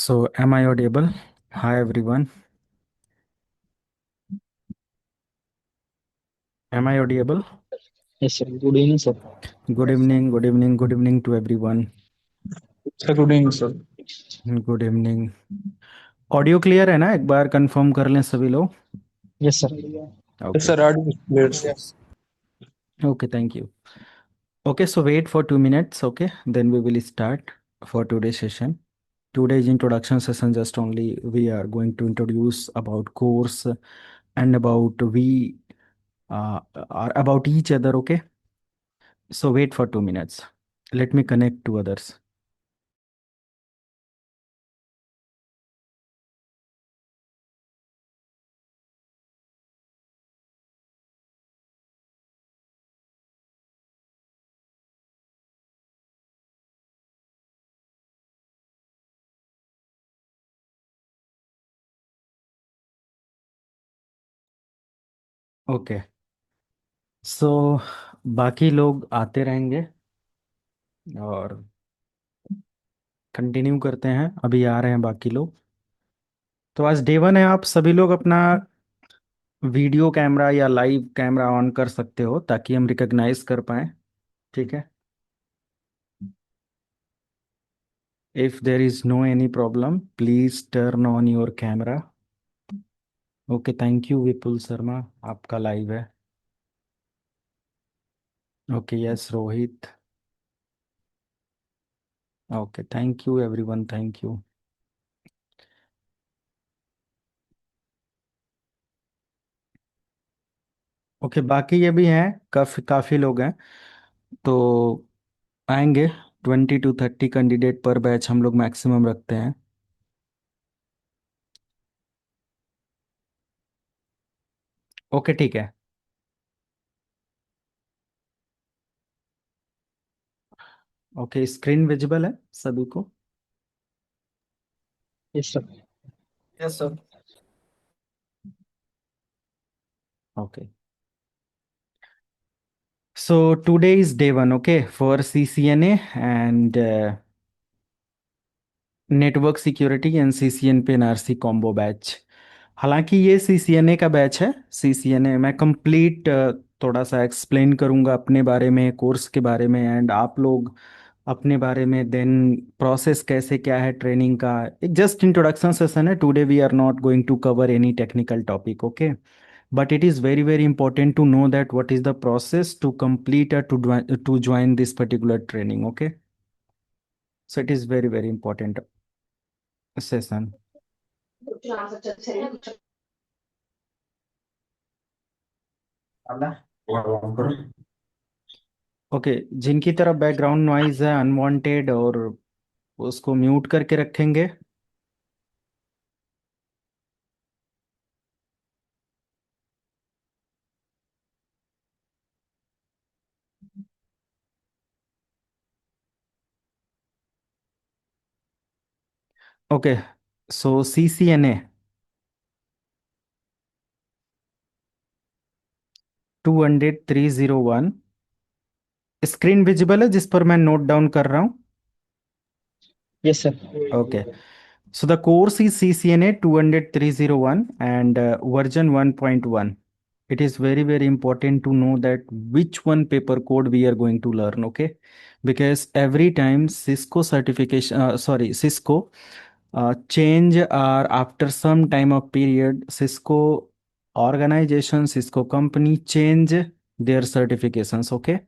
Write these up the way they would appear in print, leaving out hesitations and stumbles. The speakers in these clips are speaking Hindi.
So, am I audible? Hi, everyone. Am I audible? Yes, sir. Good evening, sir. Good evening, good evening, good evening to everyone. Sir, good evening, sir. Good evening. Audio clear है ना? एक बार कंफर्म कर लें सभी लोग. Yes, sir. Yes, Okay. sir. Audio is clear, sir. Okay, thank you. Okay, so wait for 2 minutes. Okay, then we will start for today's session. Today's introduction session just only we are going to introduce about course and about we are about each other. Okay, so wait for 2 minutes. Let me connect to others. Okay, so बाकी लोग आते रहेंगे और कंटिन्यू करते हैं. अभी आ रहे हैं बाकी लोग. तो आज डे वन है. आप सभी लोग अपना वीडियो कैमरा या लाइव कैमरा ऑन कर सकते हो ताकि हम रिकॉग्नाइज कर पाए. ठीक है. If there is no any problem please turn on your camera. Okay, thank you Vipul Sharma. आपका लाइव है. Okay, yes Rohit. Okay, thank you everyone, thank you. Okay, बाकी ये भी हैं. काफी काफी लोग हैं. तो आएंगे. 20 to 30 कैंडिडेट पर बैच हम लोग मैक्सिमम रखते हैं. ओके, ठीक है. ओके, स्क्रीन विजिबल है सभी को? Yes, sir. Yes sir. Okay, so today is day one. Okay, for CCNA and network security and CCNP NRC combo batch. हालांकि ये CCNA का बैच है. CCNA मैं कंप्लीट थोड़ा सा एक्सप्लेन करूंगा अपने बारे में, कोर्स के बारे में, एंड आप लोग अपने बारे में. देन प्रोसेस कैसे क्या है ट्रेनिंग का. एक जस्ट इंट्रोडक्शन सेशन है. Today we are not going to cover any technical topic. Okay, but it is very very important to know that what is the process to complete or to join this particular training. Okay, so it is very very important session. Okay, जिनकी तरफ बैकग्राउंड नॉइज है अनवांटेड और उसको म्यूट करके रखेंगे. ओके, सो CCNA 200-301 स्क्रीन विजिबल है जिस पर मैं नोट डाउन कर रहा हूँ. Yes, sir. Okay, so the course is CCNA 200-301 and version 1.1. It is very very important to know that which one paper code we are going to learn. Okay, because every time Cisco certification, Cisco change, or after some time of period Cisco organization, Cisco company change their certifications. Okay,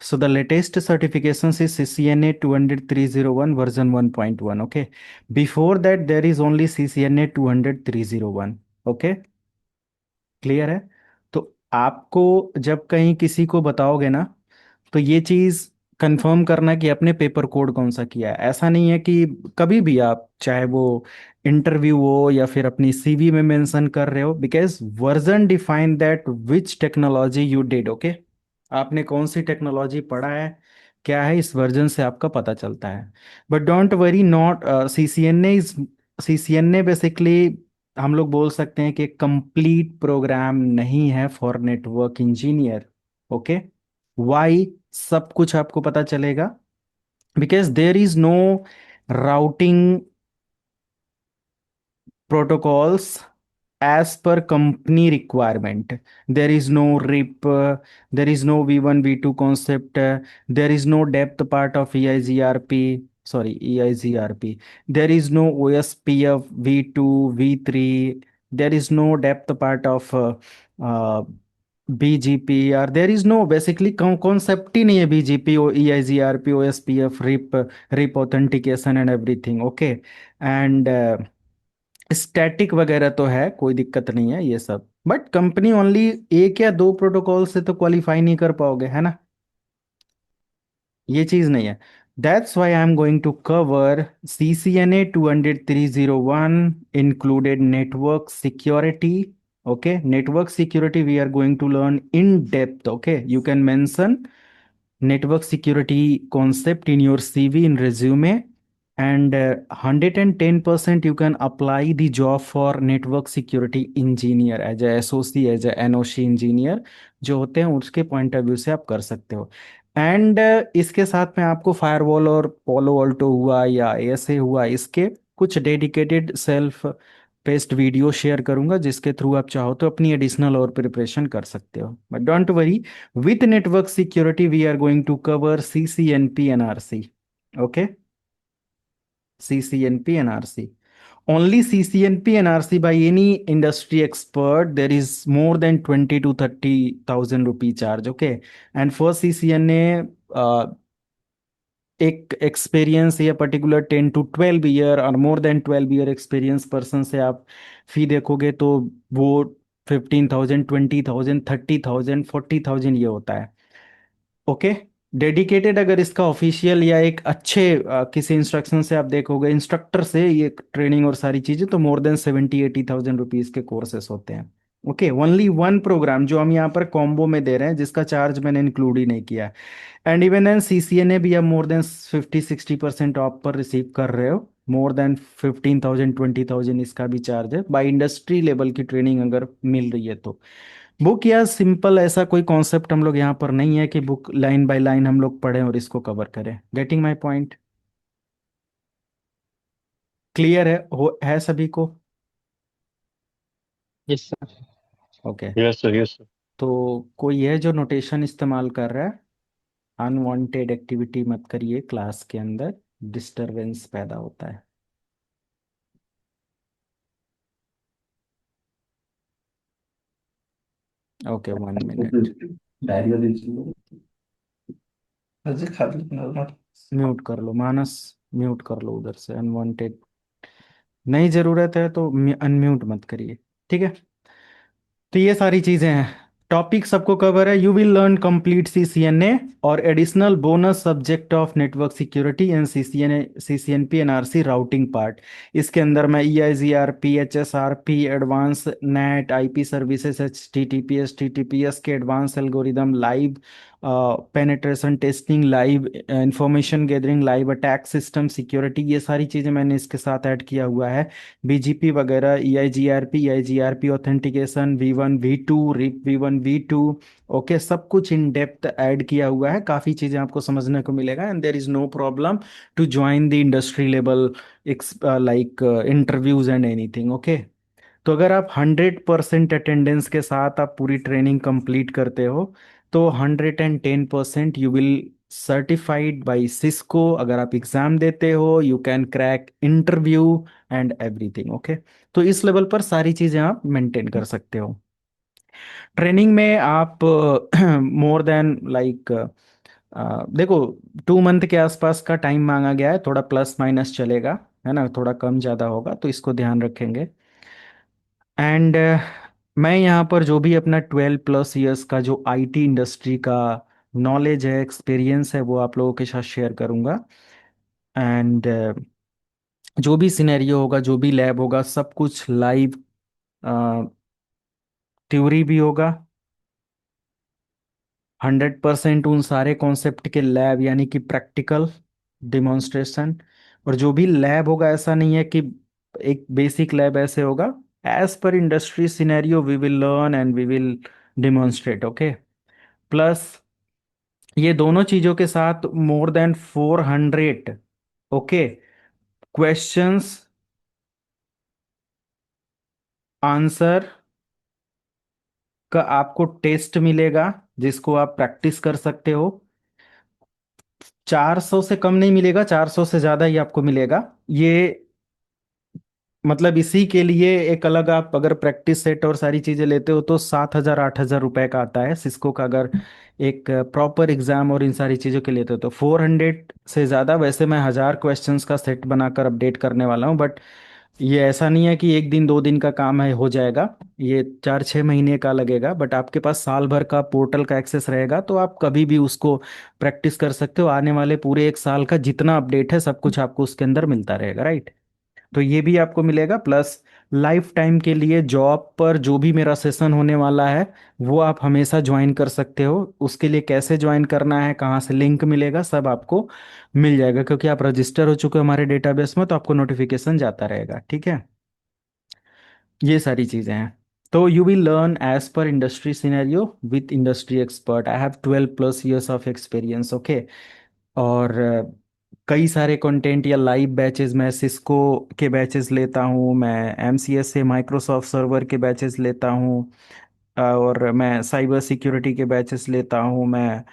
so the latest certifications is CCNA 200-301 version 1.1. Okay, before that there is only CCNA 200-301. Okay, clear है? तो आपको जब कहीं किसी को बताओगे ना, तो ये चीज कंफर्म करना कि आपने पेपर कोड कौन सा किया है. ऐसा नहीं है कि कभी भी आप, चाहे वो इंटरव्यू हो या फिर अपनी CV में मेंशन कर रहे हो, because version define that which technology you did. Okay, आपने कौन सी टेक्नोलॉजी पढ़ा है, क्या है, इस वर्जन से आपका पता चलता है. But don't worry, not CCNA basically हम लोग बोल सकते हैं कि कंप्लीट प्रोग्राम नहीं है for network engineer. Okay, why, सब कुछ आपको पता चलेगा. Because there is no routing protocols as per company requirement. There is no RIP, there is no V1, V2 concept, there is no depth part of EIGRP, sorry, EIGRP. There is no OSPF V2, V3. There is no depth part of uh, BGP, or there is no basically concept ही नहीं है BGP, EIGRP, OSPF, RIP authentication and everything. Okay, and static वगैरह तो है, कोई दिक्कत नहीं है ये सब, बट कंपनी ओनली एक या दो प्रोटोकॉल से तो क्वालिफाई नहीं कर पाओगे, है ना, ये चीज नहीं है. That's why I am going to cover CCNA 20301 included network security. Okay, network security we are going to learn in depth. Okay, you can mention network security concept in your CV, in resume, and 110% you can apply the job for network security engineer as a SOC, as a NOC engineer जो होते हैं, उसके पॉइंट ऑफ व्यू से आप कर सकते हो. एंड इसके साथ में आपको फायरवॉल और पोलो ऑल्टो हुआ या ऐसे हुआ, इसके कुछ dedicated self paste video share करूंगा, जिसके थ्रू आप चाहो तो अपनी एडिशनल और प्रिपरेशन कर सकते हो. But don't worry, with network security we are going to cover CCNP and RC. Okay, CCNP and RC. Only CCNP and RC by any industry expert, there is more than 20 to 30,000 rupee charge. Okay, and for CCNA, एक एक्सपीरियंस या पर्टिकुलर 10 to 12 ईयर और more than 12 year experience person से आप फी देखोगे तो वो 15,000, 20,000, 30,000, 40,000 ये होता है. ओके, डेडिकेटेड अगर इसका ऑफिशियल या एक अच्छे किसी इंस्ट्रक्शन से आप देखोगे, इंस्ट्रक्टर से ये ट्रेनिंग और सारी चीजें, तो मोर देन 70-80,000 रुपीज के कोर्सेस होते हैं. ओके, ओनली वन प्रोग्राम जो हम यहाँ पर कॉम्बो में दे रहे हैं, जिसका चार्ज मैंने इंक्लूड ही नहीं किया. एंड इवन एन CCNA भी आप मोर देन 50-60% ऑफ पर रिसीव कर रहे हो. मोर देन 15,000, 20,000 इसका भी चार्ज है, बाई इंडस्ट्री लेवल की ट्रेनिंग अगर मिल रही है तो. बुक या सिंपल ऐसा कोई कॉन्सेप्ट हम लोग यहाँ पर नहीं है कि बुक लाइन बाय लाइन हम लोग पढ़ें और इसको कवर करें. Getting my point? क्लियर है सभी को? Yes, sir. Okay. Yes sir, yes sir. तो कोई है जो नोटेशन इस्तेमाल कर रहा है? अनवांटेड एक्टिविटी मत करिए क्लास के अंदर, डिस्टरबेंस पैदा होता है. Okay, 1 minute. अजय खाली नॉर्मल. म्यूट कर लो मानस, म्यूट कर लो उधर से. अनवांटेड नहीं, जरूरत है तो अनम्यूट मत करिए, ठीक है. तो ये सारी चीजें हैं, टॉपिक सबको कवर है. You will learn complete CCNA और additional bonus subject of network security and CCNP and RC routing part. इसके अंदर मैं EIGRP, HSRP, advance net IP services, HTTPS, TTPS के advance algorithm, live penetration testing, live information gathering, live attack system security, ये सारी चीजें मैंने इसके साथ ऐड किया हुआ है. BGP वगैरह, EIGRP authentication, V1, V2, RIP V1, V2. Okay, सब कुछ इन डेप्थ ऐड किया हुआ है, काफ़ी चीज़ें आपको समझने को मिलेगा. And there is no problem to join the industry level like interviews and anything. Okay, तो अगर आप 100% अटेंडेंस के साथ आप पूरी ट्रेनिंग कंप्लीट करते हो, तो 110% you will certified by Cisco. अगर आप एग्जाम देते हो, you can crack interview and everything. Okay, तो इस लेवल पर सारी चीजें आप मेंटेन कर सकते हो. ट्रेनिंग में आप मोर देन लाइक देखो, 2 मंथ के आसपास का टाइम मांगा गया है, थोड़ा प्लस माइनस चलेगा, है ना, थोड़ा कम ज़्यादा होगा, तो इसको ध्यान रखेंगे. एंड मैं यहाँ पर जो भी अपना 12+ ईयर्स का जो IT इंडस्ट्री का नॉलेज है, एक्सपीरियंस है, वो आप लोगों के साथ शेयर करूँगा. एंड जो भी सिनेरियो होगा, जो भी लैब होगा, सब कुछ लाइव थ्योरी भी होगा. 100% उन सारे कॉन्सेप्ट के लैब यानी कि प्रैक्टिकल डिमॉन्स्ट्रेशन. और जो भी लैब होगा, ऐसा नहीं है कि एक बेसिक लैब ऐसे होगा, as per industry scenario we will learn and we will demonstrate. Okay, plus ये दोनों चीजों के साथ more than 400 okay questions answer का आपको टेस्ट मिलेगा जिसको आप प्रैक्टिस कर सकते हो। 400 से कम नहीं मिलेगा, 400 से ज्यादा ही आपको मिलेगा। ये मतलब इसी के लिए एक अलग, आप अगर प्रैक्टिस सेट और सारी चीजें लेते हो तो 7,000 8,000 रुपए का आता है सिस्को का। अगर एक प्रॉपर एग्जाम और इन सारी चीजों के लिए तो 400 से ज्यादा। वैसे मैं 1,000 क्वेश्चंस का सेट बनाकर अपडेट करने वाला हूँ, बट ये ऐसा नहीं है कि एक दिन दो दिन का काम है हो जाएगा। ये 4 6 महीने का लगेगा, बट आपके पास साल भर का पोर्टल का एक्सेस रहेगा तो आप कभी भी उसको प्रैक्टिस कर सकते हो। आने वाले पूरे एक साल का जितना अपडेट है सब कुछ आपको उसके अंदर मिलता रहेगा, राइट। तो ये भी आपको मिलेगा, प्लस लाइफ टाइम के लिए जॉब पर जो भी मेरा सेशन होने वाला है वो आप हमेशा ज्वाइन कर सकते हो। उसके लिए कैसे ज्वाइन करना है, कहाँ से लिंक मिलेगा, सब आपको मिल जाएगा, क्योंकि आप रजिस्टर हो चुके हो हमारे डेटाबेस में तो आपको नोटिफिकेशन जाता रहेगा, ठीक है। ये सारी चीजें हैं। तो you will learn as per industry scenario with industry expert. I have 12+ years of experience, okay. और कई सारे कंटेंट या लाइव बैचेस, मैं सिस्को के बैचेस लेता हूँ, मैं एमसीएस से माइक्रोसॉफ्ट सर्वर के बैचेस लेता हूँ, और मैं साइबर सिक्योरिटी के बैचेस लेता हूँ। मैं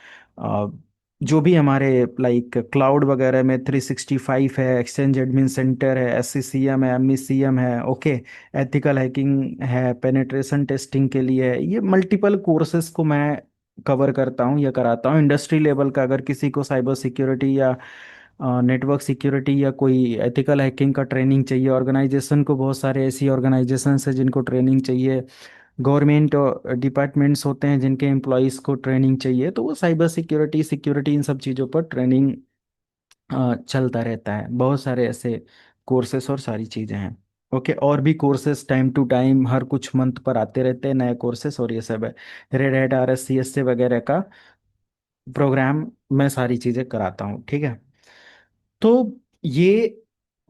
जो भी हमारे लाइक क्लाउड वगैरह में 365 है, एक्सचेंज एडमिन सेंटर है, एससीसीएम है, एमईसीएम है, ओके, एथिकल हैकिंग है, पेनेट्रेशन टेस्टिंग के लिए है, ये मल्टीपल कोर्सेज को मैं कवर करता हूँ या कराता हूँ इंडस्ट्री लेवल का। अगर किसी को साइबर सिक्योरिटी या नेटवर्क सिक्योरिटी या कोई एथिकल हैकिंग का ट्रेनिंग चाहिए, ऑर्गेनाइजेशन को बहुत सारे ऐसी ऑर्गेनाइजेशन है जिनको ट्रेनिंग चाहिए, गवर्नमेंट डिपार्टमेंट्स होते हैं जिनके एम्प्लॉयज़ को ट्रेनिंग चाहिए, तो वो साइबर सिक्योरिटी सिक्योरिटी इन सब चीज़ों पर ट्रेनिंग चलता रहता है। बहुत सारे ऐसे कोर्सेस और सारी चीज़ें हैं, ओके। और भी कोर्सेस टाइम टू टाइम हर कुछ मंथ पर आते रहते हैं नए कोर्सेस, और ये सब है। रेड हैट RSCSA वगैरह का प्रोग्राम मैं सारी चीज़ें कराता हूँ, ठीक है। तो ये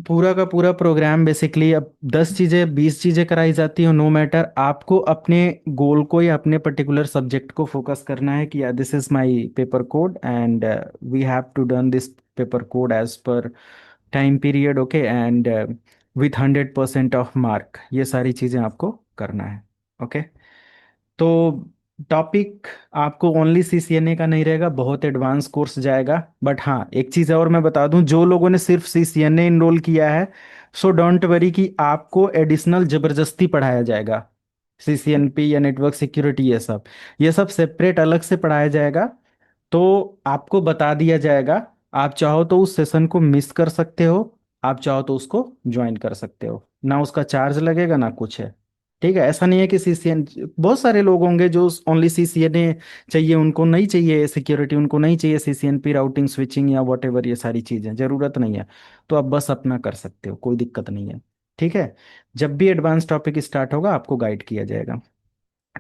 पूरा का पूरा प्रोग्राम बेसिकली, अब 10 चीजें 20 चीजें कराई जाती हो, नो मैटर, आपको अपने गोल को या अपने पर्टिकुलर सब्जेक्ट को फोकस करना है कि this is my paper code and we have to done this paper code as per time period, okay, and with 100% of mark. ये सारी चीजें आपको करना है, ओके। तो टॉपिक आपको ओनली CCNA का नहीं रहेगा, बहुत एडवांस कोर्स जाएगा। बट हाँ, एक चीज़ और मैं बता दूं, जो लोगों ने सिर्फ CCNA इनरोल किया है, सो डोंट वरी कि आपको एडिशनल जबरदस्ती पढ़ाया जाएगा। CCNP या नेटवर्क सिक्योरिटी, ये सब सेपरेट अलग से पढ़ाया जाएगा। तो आपको बता दिया जाएगा, आप चाहो तो उस सेशन को मिस कर सकते हो, आप चाहो तो उसको ज्वाइन कर सकते हो, ना उसका चार्ज लगेगा ना कुछ है, ठीक है। ऐसा नहीं है कि CCN, बहुत सारे लोग होंगे जो ओनली CCNA चाहिए, उनको नहीं चाहिए सिक्योरिटी, उनको नहीं चाहिए CCNP राउटिंग स्विचिंग या वॉट एवर, ये सारी चीजें जरूरत नहीं है। तो आप बस अपना कर सकते हो, कोई दिक्कत नहीं है, ठीक है। जब भी एडवांस टॉपिक स्टार्ट होगा आपको गाइड किया जाएगा।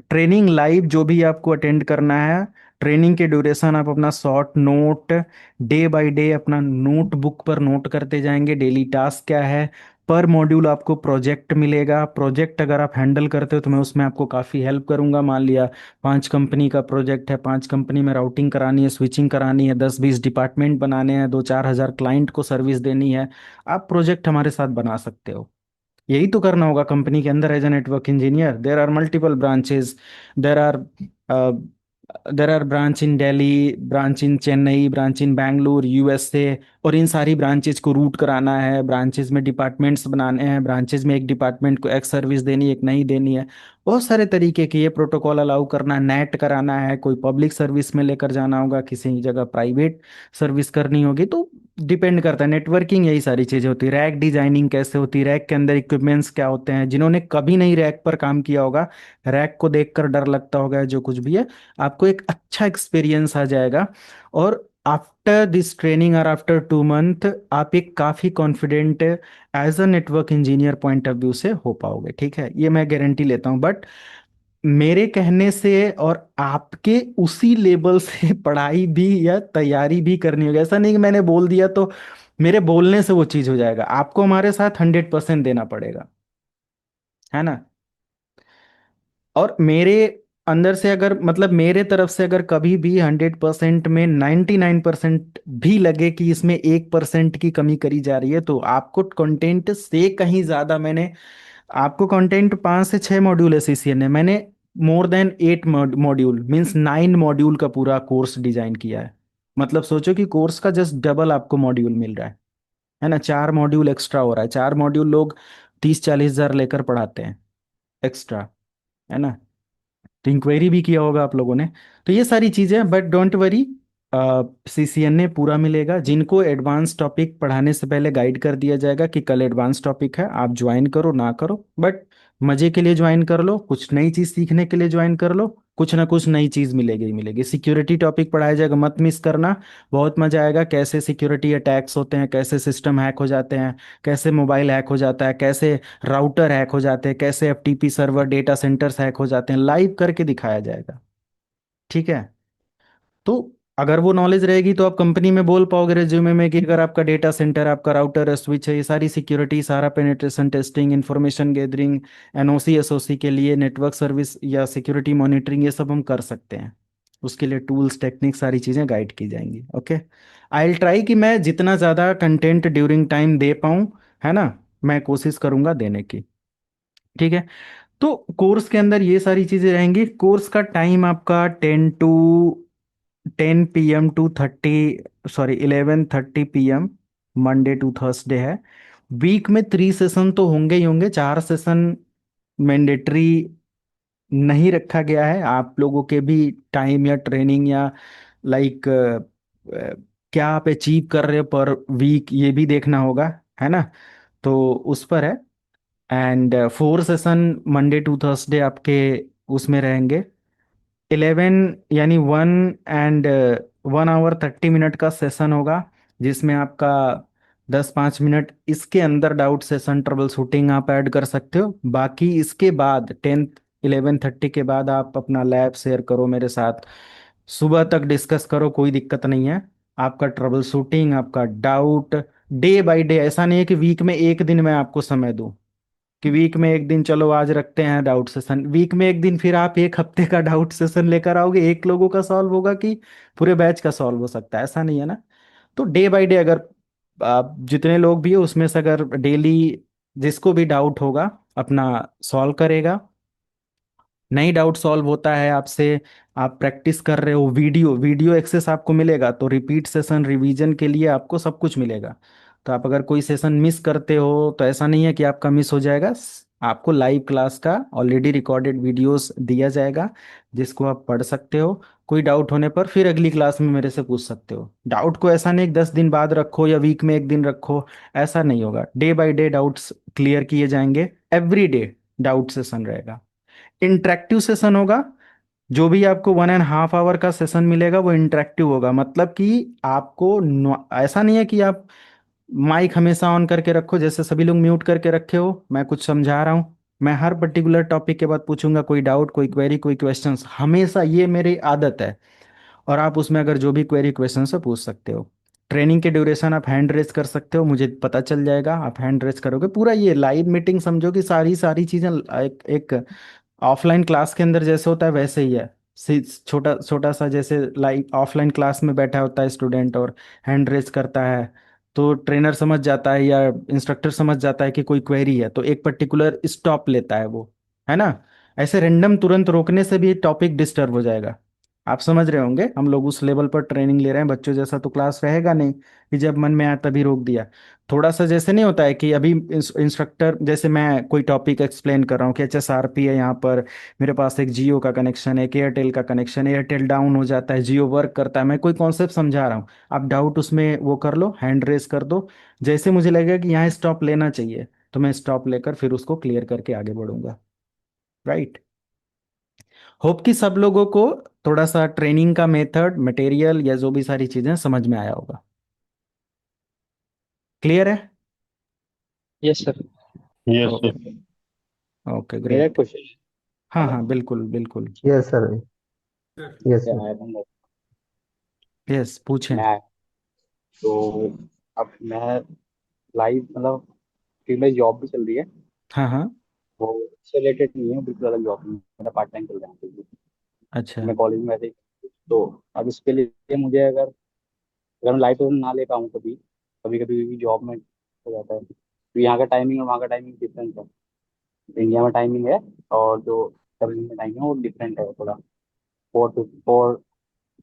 ट्रेनिंग लाइव जो भी आपको अटेंड करना है, ट्रेनिंग के ड्यूरेशन आप अपना short note day by day अपना नोट बुक पर नोट करते जाएंगे, डेली टास्क क्या है। पर मॉड्यूल आपको प्रोजेक्ट मिलेगा, प्रोजेक्ट अगर आप हैंडल करते हो तो मैं उसमें आपको काफ़ी हेल्प करूंगा। मान लिया 5 कंपनी का प्रोजेक्ट है, 5 कंपनी में राउटिंग करानी है, स्विचिंग करानी है, 10 20 डिपार्टमेंट बनाने हैं, 2 4 हज़ार क्लाइंट को सर्विस देनी है, आप प्रोजेक्ट हमारे साथ बना सकते हो। यही तो करना होगा कंपनी के अंदर as a network engineer. There are multiple branches, there are there are branch in Delhi, branch in Chennai, branch in Bangalore, USA, और इन सारी ब्रांचेज को रूट कराना है, ब्रांचेज में डिपार्टमेंट्स बनाने हैं, ब्रांचेज में एक डिपार्टमेंट को एक सर्विस देनी है, एक नहीं देनी है, बहुत सारे तरीके के ये प्रोटोकॉल अलाउ करना है, नेट कराना है, कोई पब्लिक सर्विस में लेकर जाना होगा, किसी जगह प्राइवेट सर्विस करनी होगी, तो डिपेंड करता है। नेटवर्किंग यही सारी चीजें होती है। रैक डिजाइनिंग कैसे होती है, रैक के अंदर इक्विपमेंट्स क्या होते हैं, जिन्होंने कभी नहीं रैक पर काम किया होगा, रैक को देखकर डर लगता होगा, जो कुछ भी है, आपको एक अच्छा एक्सपीरियंस आ जाएगा। और आफ्टर दिस ट्रेनिंग और आफ्टर 2 मंथ आप एक काफी confident as a network engineer point of view से हो पाओगे, ठीक है, ये मैं गारंटी लेता हूँ। बट मेरे कहने से और आपके उसी लेवल से पढ़ाई भी या तैयारी भी करनी होगी। ऐसा नहीं कि मैंने बोल दिया तो मेरे बोलने से वो चीज हो जाएगा, आपको हमारे साथ 100% देना पड़ेगा, है ना। और मेरे अंदर से अगर, मतलब मेरे तरफ से अगर कभी भी 100% में 99% भी लगे कि इसमें 1% की कमी करी जा रही है, तो आपको कंटेंट से कहीं ज्यादा मैंने आपको कंटेंट 5 से 6 मॉड्यूल है सीसीएन में। मैंने more than 8 module means 9 module का पूरा कोर्स डिजाइन किया है। मतलब सोचो कि कोर्स का जस्ट डबल आपको मॉड्यूल मिल रहा है ना। 4 मॉड्यूल एक्स्ट्रा हो रहा है। 4 मॉड्यूल लोग 30-40 हजार लेकर पढ़ाते हैं एक्स्ट्रा, है ना। तो इंक्वायरी भी किया होगा आप लोगों ने। तो ये सारी चीजें, बट डोंट वरी, सीसीएनए पूरा मिलेगा। जिनको एडवांस टॉपिक पढ़ाने से पहले गाइड कर दिया जाएगा कि कल एडवांस टॉपिक है, आप ज्वाइन करो ना करो, बट मजे के लिए ज्वाइन कर लो, कुछ नई चीज सीखने के लिए ज्वाइन कर लो। कुछ ना कुछ नई चीज मिलेगी ही मिलेगी। सिक्योरिटी टॉपिक पढ़ाया जाएगा, मत मिस करना। बहुत मजा आएगा। कैसे सिक्योरिटी अटैक्स होते हैं, कैसे सिस्टम हैक हो जाते हैं, कैसे मोबाइल हैक हो जाता है, कैसे राउटर हैक हो जाते हैं, कैसे FTP server data centres hack हो जाते हैं, लाइव करके दिखाया जाएगा। ठीक है। तो अगर वो नॉलेज रहेगी तो आप कंपनी में बोल पाओगे रिज्यूमे में कि अगर आपका डेटा सेंटर, आपका राउटर है, स्विच है, ये सारी सिक्योरिटी, सारा penetration testing, information gathering, NOC SOC के लिए नेटवर्क सर्विस या सिक्योरिटी मॉनिटरिंग, ये सब हम कर सकते हैं। उसके लिए टूल्स टेक्निक सारी चीज़ें गाइड की जाएंगी। ओके। आई विल ट्राई कि मैं जितना ज़्यादा कंटेंट ड्यूरिंग टाइम दे पाऊँ, है ना। मैं कोशिश करूंगा देने की। ठीक है। तो कोर्स के अंदर ये सारी चीजें रहेंगी। कोर्स का टाइम आपका 10 PM to 30, sorry 11:30 PM, Monday to Thursday है। वीक में 3 सेशन तो होंगे ही होंगे। 4 सेशन मैंडेटरी नहीं रखा गया है। आप लोगों के भी टाइम या ट्रेनिंग या लाइक क्या आप अचीव कर रहे हो पर वीक, ये भी देखना होगा, है ना। तो उस पर है। And 4 session Monday to Thursday आपके उसमें रहेंगे। 11 यानी 1 and 1 hour 30 minute का सेशन होगा, जिसमें आपका 10-5 मिनट इसके अंदर डाउट सेशन ट्रबल शूटिंग आप ऐड कर सकते हो। बाकी इसके बाद 10, 11:30 के बाद आप अपना लैब शेयर करो मेरे साथ, सुबह तक डिस्कस करो, कोई दिक्कत नहीं है। आपका ट्रबल शूटिंग, आपका डाउट, डे बाय डे। ऐसा नहीं है कि वीक में एक दिन मैं आपको समय दूं, कि वीक में एक दिन चलो आज रखते हैं डाउट सेशन, वीक में एक दिन फिर आप एक हफ्ते का डाउट सेशन लेकर आओगे। एक लोगों का सॉल्व होगा कि पूरे बैच का सॉल्व हो सकता है, ऐसा नहीं है ना। तो डे बाय डे, अगर आप जितने लोग भी हो उसमें से अगर डेली जिसको भी डाउट होगा अपना सॉल्व करेगा। नहीं डाउट सॉल्व होता है आपसे, आप प्रैक्टिस कर रहे हो, वीडियो वीडियो एक्सेस आपको मिलेगा, तो रिपीट सेशन रिवीजन के लिए आपको सब कुछ मिलेगा। तो आप अगर कोई सेशन मिस करते हो तो ऐसा नहीं है कि आपका मिस हो जाएगा। आपको लाइव क्लास का ऑलरेडी रिकॉर्डेड वीडियोस दिया जाएगा, जिसको आप पढ़ सकते हो। कोई डाउट होने पर फिर अगली क्लास में मेरे से पूछ सकते हो। डाउट को ऐसा नहीं कि 10 दिन बाद रखो या वीक में एक दिन रखो, ऐसा नहीं होगा। Day by day doubts clear किए जाएंगे। एवरी डे डाउट सेशन रहेगा। इंटरेक्टिव सेशन होगा। जो भी आपको 1.5 hour का सेशन मिलेगा वो इंटरेक्टिव होगा। मतलब कि आपको ऐसा नहीं है कि आप माइक हमेशा ऑन करके रखो, जैसे सभी लोग म्यूट करके रखे हो, मैं कुछ समझा रहा हूँ, मैं हर पर्टिकुलर टॉपिक के बाद पूछूंगा कोई डाउट, कोई क्वेरी, कोई क्वेश्चंस, हमेशा ये मेरी आदत है। और आप उसमें अगर जो भी क्वेरी क्वेश्चन है पूछ सकते हो। ट्रेनिंग के ड्यूरेशन आप हैंड रेज कर सकते हो, मुझे पता चल जाएगा, आप हैंड रेज करोगे। पूरा ये लाइव मीटिंग समझो कि सारी सारी चीजें एक ऑफलाइन क्लास के अंदर जैसे होता है वैसे ही है। छोटा छोटा सा जैसे लाइव ऑफलाइन क्लास में बैठा होता है स्टूडेंट और हैंड रेज करता है, तो ट्रेनर समझ जाता है या इंस्ट्रक्टर समझ जाता है कि कोई क्वेरी है, तो एक पर्टिकुलर स्टॉप लेता है वो, है ना। ऐसे रैंडम तुरंत रोकने से भी टॉपिक डिस्टर्ब हो जाएगा। आप समझ रहे होंगे, हम लोग उस लेवल पर ट्रेनिंग ले रहे हैं। बच्चों जैसा तो क्लास रहेगा नहीं कि जब मन में आया तभी रोक दिया। थोड़ा सा जैसे नहीं होता है कि अभी इंस्ट्रक्टर, जैसे मैं कोई टॉपिक एक्सप्लेन कर रहा हूँ कि HSRP है यहाँ पर, मेरे पास एक जियो का कनेक्शन है, एक एयरटेल का कनेक्शन है, एयरटेल डाउन हो जाता है, जियो वर्क करता है, मैं कोई कॉन्सेप्ट समझा रहा हूँ, आप डाउट उसमें वो कर लो, हैंड रेस कर दो। जैसे मुझे लगेगा कि यहाँ स्टॉप लेना चाहिए तो मैं स्टॉप लेकर फिर उसको क्लियर करके आगे बढ़ूंगा। राइट। होप कि सब लोगों को थोड़ा सा ट्रेनिंग का मेथड, मटेरियल या जो भी सारी चीजें समझ में आया होगा। क्लियर है। Yes sir. Yes okay. Sir. Okay मेरा ग्रेट। क्वेश्चन हाँ है। हाँ बिल्कुल बिल्कुल। Yes sir. यस क्या सर। आया था मेरे- यस पूछें। मैं तो अब मैं लाइव मतलब कि मेरी जॉब भी चल रही है, हाँ हाँ। वो इससे रिलेटेड नहीं है, बिल्कुल अलग जॉब है, मेरा पार्ट टाइम चल रहा है बिल्कुल। अच्छा। मैं कॉलेज में वैसे ही, तो अब इसके लिए मुझे अगर मैं लाइव तो ना ले पाऊँ कभी, कभी कभी जॉब में हो जाता है, तो यहाँ का टाइमिंग और वहाँ का टाइमिंग डिफरेंस है। इंडिया में टाइमिंग है, और जो सर्विस में टाइमिंग है वो डिफरेंट है थोड़ा। 4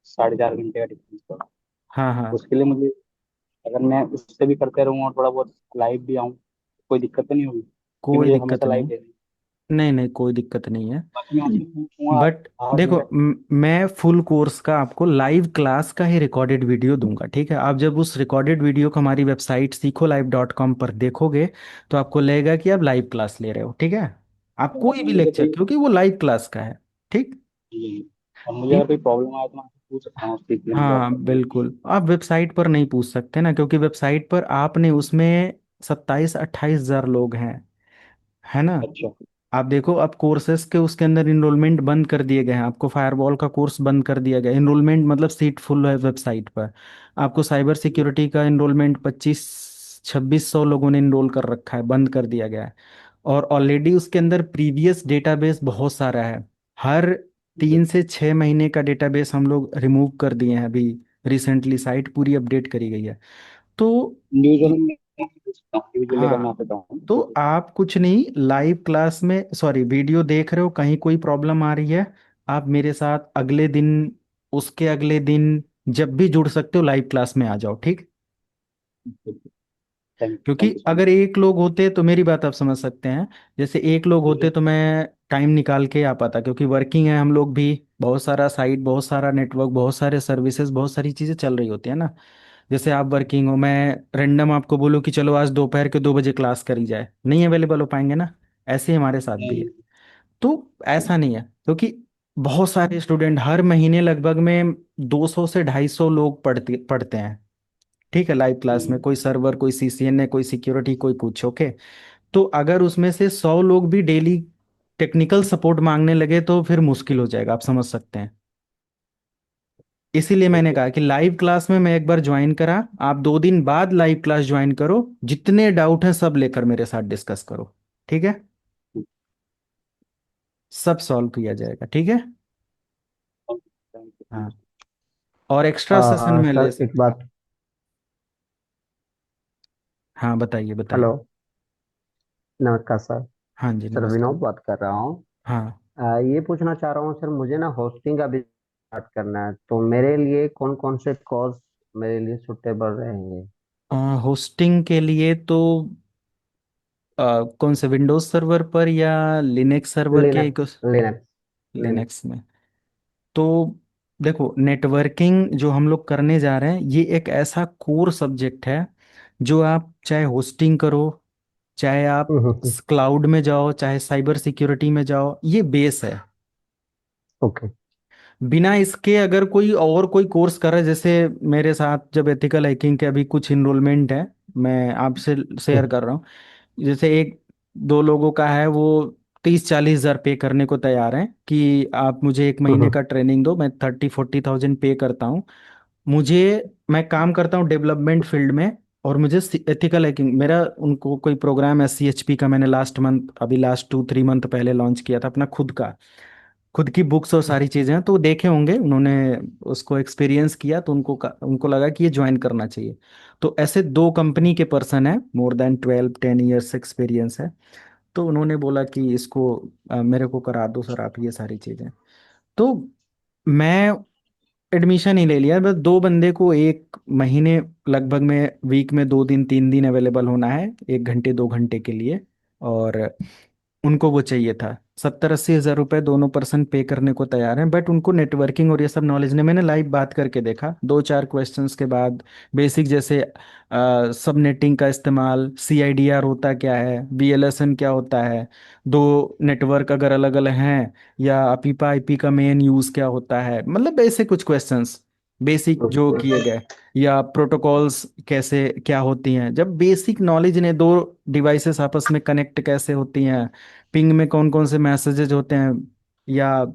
4.5 घंटे का डिफरेंस थोड़ा। हाँ हाँ, उसके लिए मुझे, अगर मैं उससे भी करते रहूँ और थोड़ा बहुत लाइव भी आऊँ, कोई दिक्कत तो नहीं होगी कि कोई मुझे दिक्कत हमेशा लाइव नहीं। देनी? नहीं नहीं, कोई दिक्कत नहीं है। बाकी मैं आपसे पूछूंगा। बट आज देखो, मेरा। मैं फुल कोर्स का आपको लाइव क्लास का ही रिकॉर्डेड वीडियो दूंगा, ठीक है? आप जब उस रिकॉर्डेड वीडियो को हमारी वेबसाइट सीखो लाइव.com पर देखोगे तो आपको लगेगा कि आप लाइव क्लास ले रहे हो, ठीक है? आप कोई भी मुझे लेक्चर, कोई क्योंकि वो लाइव क्लास का है। ठीक। और मुझे अगर इन कोई प्रॉब्लम आए तो मैं आपसे पूछ सकता हूँ सीखने में, जॉब हाँ करने में। बिल्कुल, आप वेबसाइट पर नहीं पूछ सकते ना, क्योंकि वेबसाइट पर आपने उसमें 27-28 हजार लोग हैं, है ना? अच्छा। आप देखो, अब कोर्सेज के उसके अंदर इनरोलमेंट बंद कर दिए गए हैं। आपको फायरवॉल का कोर्स बंद कर दिया गया, इनरोलमेंट मतलब सीट फुल है वेबसाइट पर। आपको साइबर सिक्योरिटी का इनरोलमेंट 25-2600 लोगों ने इनरोल कर रखा है, बंद कर दिया गया है। और ऑलरेडी उसके अंदर प्रीवियस डेटाबेस बहुत सारा है। हर 3 से 6 महीने का डेटाबेस हम लोग रिमूव कर दिए हैं अभी। रिसेंटली साइट पूरी अपडेट करी गई है। तो इंडिविजुअल में पूछ सकता हूँ, इंडिविजुअली अगर मैं हाँ, आपसे चाहूँ तो तो। आप कुछ नहीं, लाइव क्लास में, सॉरी, वीडियो देख रहे हो, कहीं कोई प्रॉब्लम आ रही है, आप मेरे साथ अगले दिन, उसके अगले दिन, जब भी जुड़ सकते हो लाइव क्लास में आ जाओ, ठीक? क्योंकि थैंक यू सो अगर मच। एक लोग होते तो मेरी बात आप समझ सकते हैं। जैसे एक लोग होते तो मैं टाइम निकाल के आ पाता, क्योंकि वर्किंग है हम लोग भी, बहुत सारा साइट, बहुत सारा नेटवर्क, बहुत सारे सर्विसेज, बहुत सारी चीज़ें चल रही होती है ना। जैसे आप वर्किंग हो, मैं रैंडम आपको बोलूँ कि चलो आज दोपहर के 2 बजे क्लास करी जाए, नहीं अवेलेबल हो पाएंगे ना। ऐसे ही हमारे साथ भी है। तो ऐसा नहीं है, क्योंकि बहुत सारे स्टूडेंट हर महीने लगभग में 200 से 250 लोग पढ़ते पढ़ते हैं, ठीक है? लाइव क्लास में कोई सर्वर, कोई सीसीएनए, कोई सिक्योरिटी, कोई कुछ, ओके? तो अगर उसमें से 100 लोग भी डेली टेक्निकल सपोर्ट मांगने लगे तो फिर मुश्किल हो जाएगा, आप समझ सकते हैं। इसीलिए मैंने ओके। कहा कि लाइव क्लास में मैं एक बार ज्वाइन करा, आप 2 दिन बाद लाइव क्लास ज्वाइन करो, जितने डाउट हैं सब लेकर मेरे साथ डिस्कस करो, ठीक है? सब सॉल्व किया जाएगा, ठीक है? थैंक हाँ, यू। और एक्स्ट्रा सेशन में ले सर एक सकते हैं। बात। हाँ बताइए बताइए। हेलो। नमस्कार सर। हाँ जी सर नमस्कार। विनोद बात कर रहा हूँ। हाँ, ये पूछना चाह रहा हूँ सर, मुझे ना होस्टिंग का भी स्टार्ट करना है, तो मेरे लिए कौन कौन से कोर्स मेरे लिए सुटेबल रहेंगे? होस्टिंग के लिए तो कौन से, विंडोज सर्वर पर या लिनक्स सर्वर के? Linux Linux Linux. लिनक्स में तो देखो, नेटवर्किंग जो हम लोग करने जा रहे हैं ये एक ऐसा कोर सब्जेक्ट है, जो आप चाहे होस्टिंग करो, चाहे आप क्लाउड में जाओ, चाहे साइबर सिक्योरिटी में जाओ, ये बेस है। ओके। बिना इसके अगर कोई और कोई कोर्स कर रहा है, जैसे मेरे साथ जब एथिकल हैकिंग के अभी कुछ इनरोलमेंट है, मैं आपसे शेयर कर रहा हूँ। जैसे एक दो लोगों का है, वो 30-40 हजार पे करने को तैयार हैं कि आप मुझे 1 महीने का ट्रेनिंग दो, मैं 30-40 थाउजेंड पे करता हूँ। मुझे, मैं काम करता हूँ डेवलपमेंट फील्ड में, और मुझे एथिकल हैकिंग, मेरा उनको कोई प्रोग्राम है CHP का, मैंने लास्ट मंथ, अभी लास्ट 2-3 मंथ पहले लॉन्च किया था अपना खुद का। खुद की बुक्स और सारी चीजें हैं, तो देखे होंगे उन्होंने, उसको एक्सपीरियंस किया तो उनको लगा कि ये ज्वाइन करना चाहिए। तो ऐसे 2 कंपनी के पर्सन है, मोर देन 12-10 ईयर्स एक्सपीरियंस है। तो उन्होंने बोला कि इसको मेरे को करा दो सर आप ये सारी चीजें। तो मैं एडमिशन ही ले लिया, बस 2 बंदे को 1 महीने लगभग में, वीक में 2 दिन 3 दिन अवेलेबल होना है, 1 घंटे 2 घंटे के लिए। और उनको वो चाहिए था, 70-80 हजार रुपए दोनों पर्सन पे करने को तैयार हैं, बट उनको नेटवर्किंग और ये सब नॉलेज नहीं। मैंने लाइव बात करके देखा, 2-4 क्वेश्चंस के बाद, बेसिक जैसे सब नेटिंग का इस्तेमाल, CIDR होता क्या है, VLSN क्या होता है, दो नेटवर्क अगर अलग अलग हैं, या अपीपा IP का मेन यूज क्या होता है, मतलब ऐसे कुछ क्वेश्चंस बेसिक जो किए गए, या प्रोटोकॉल्स कैसे क्या होती हैं, जब बेसिक नॉलेज ने, दो डिवाइसेस आपस में कनेक्ट कैसे होती हैं, पिंग में कौन कौन से मैसेजेस होते हैं, या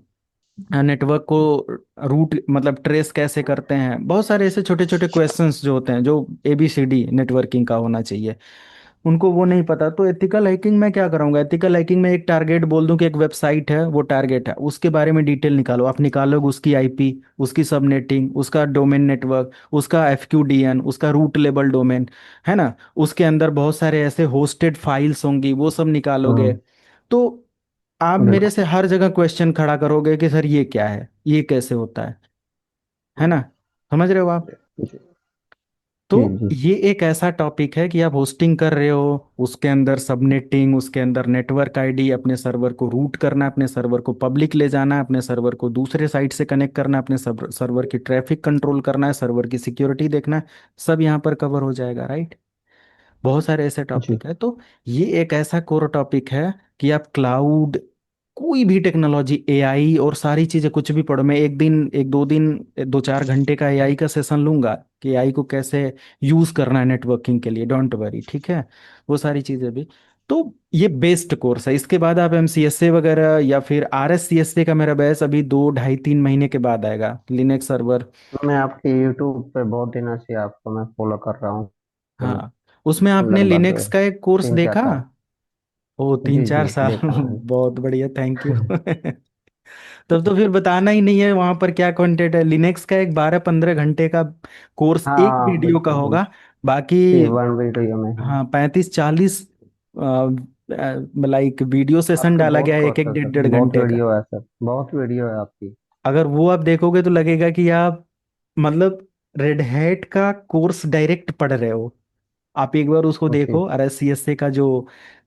नेटवर्क को रूट मतलब ट्रेस कैसे करते हैं, बहुत सारे ऐसे छोटे छोटे क्वेश्चंस जो होते हैं, जो ABCD नेटवर्किंग का होना चाहिए, उनको वो नहीं पता। तो एथिकल हैकिंग में क्या कराऊंगा, एथिकल हैकिंग में एक टारगेट बोल दूं कि एक वेबसाइट है, वो टारगेट है, उसके बारे में डिटेल निकालो, आप निकालोगे उसकी IP, उसकी सबनेटिंग, उसका डोमेन नेटवर्क, उसका FQDN, उसका रूट लेबल डोमेन, है ना? उसके अंदर बहुत सारे ऐसे होस्टेड फाइल्स होंगी, वो सब निकालोगे। तो आप मेरे बिल्कुल। से हर जगह क्वेश्चन खड़ा करोगे कि सर ये क्या है, ये कैसे होता है ना? समझ रहे हो आप? जी तो जी जी ये एक ऐसा टॉपिक है कि आप होस्टिंग कर रहे हो, उसके अंदर सबनेटिंग, उसके अंदर नेटवर्क आईडी, अपने सर्वर को रूट करना, अपने सर्वर को पब्लिक ले जाना, अपने सर्वर को दूसरे साइट से कनेक्ट करना, अपने सर्वर की ट्रैफिक कंट्रोल करना है, सर्वर की सिक्योरिटी देखना है, सब यहाँ पर कवर हो जाएगा, राइट? बहुत सारे ऐसे जी। टॉपिक है। तो ये एक ऐसा कोर टॉपिक है कि आप क्लाउड, कोई भी टेक्नोलॉजी, एआई और सारी चीजें कुछ भी पढ़ो। मैं एक दिन, एक दो दिन, 2-4 घंटे का एआई का सेशन लूंगा कि एआई को कैसे यूज करना है नेटवर्किंग के लिए, डोंट वरी, ठीक है? वो सारी चीजें भी। तो ये बेस्ड कोर्स है। इसके बाद आप एमसीएसए वगैरह या फिर आरएससीएसए का मेरा बैच अभी 2, 2.5, 3 महीने के बाद आएगा, लिनक्स सर्वर। मैं आपके यूट्यूब पे बहुत दिनों से आपको मैं फॉलो कर रहा हूँ, हाँ, उसमें आपने लगभग लिनक्स का एक कोर्स 3-4 देखा? साल। ओ, तीन जी चार जी, साल देखा मैंने। बहुत बढ़िया, थैंक यू। तब तो फिर बताना ही नहीं है वहां पर क्या कंटेंट है। लिनक्स का एक 12-15 घंटे का कोर्स हाँ एक हाँ, वीडियो का बिल्कुल होगा। बिल्कुल। बाकी जी, वन वीडियो में है। हाँ, 35-40 लाइक वीडियो सेशन आपके डाला बहुत गया है, एक कोर्स एक है डेढ़ सर, डेढ़ बहुत घंटे का। वीडियो है सर, बहुत वीडियो है आपकी। अगर वो आप देखोगे तो लगेगा कि आप मतलब रेड हैट का कोर्स डायरेक्ट पढ़ रहे हो। आप एक बार उसको ओके। देखो, आरएससीएसए का जो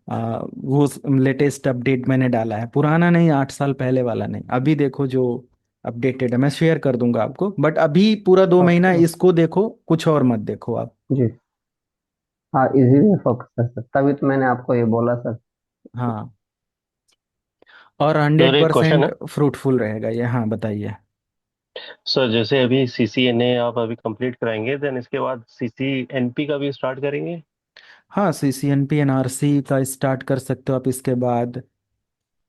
वो लेटेस्ट अपडेट मैंने डाला है, पुराना नहीं, 8 साल पहले वाला नहीं, अभी देखो जो अपडेटेड है, मैं शेयर कर दूंगा आपको। बट अभी पूरा 2 महीना ओके। इसको देखो, कुछ और मत देखो आप। जी। हाँ, इजी वे फोकस है सर, तभी तो मैंने आपको ये बोला सर। हाँ, और सर हंड्रेड एक क्वेश्चन परसेंट है। फ्रूटफुल रहेगा ये। हाँ, बताइए। सर जैसे अभी सीसीएनए आप अभी कंप्लीट कराएंगे, देन इसके बाद सीसीएनपी का भी स्टार्ट करेंगे? हाँ, सीसीएनपी एनआरसी का स्टार्ट कर सकते हो आप इसके बाद।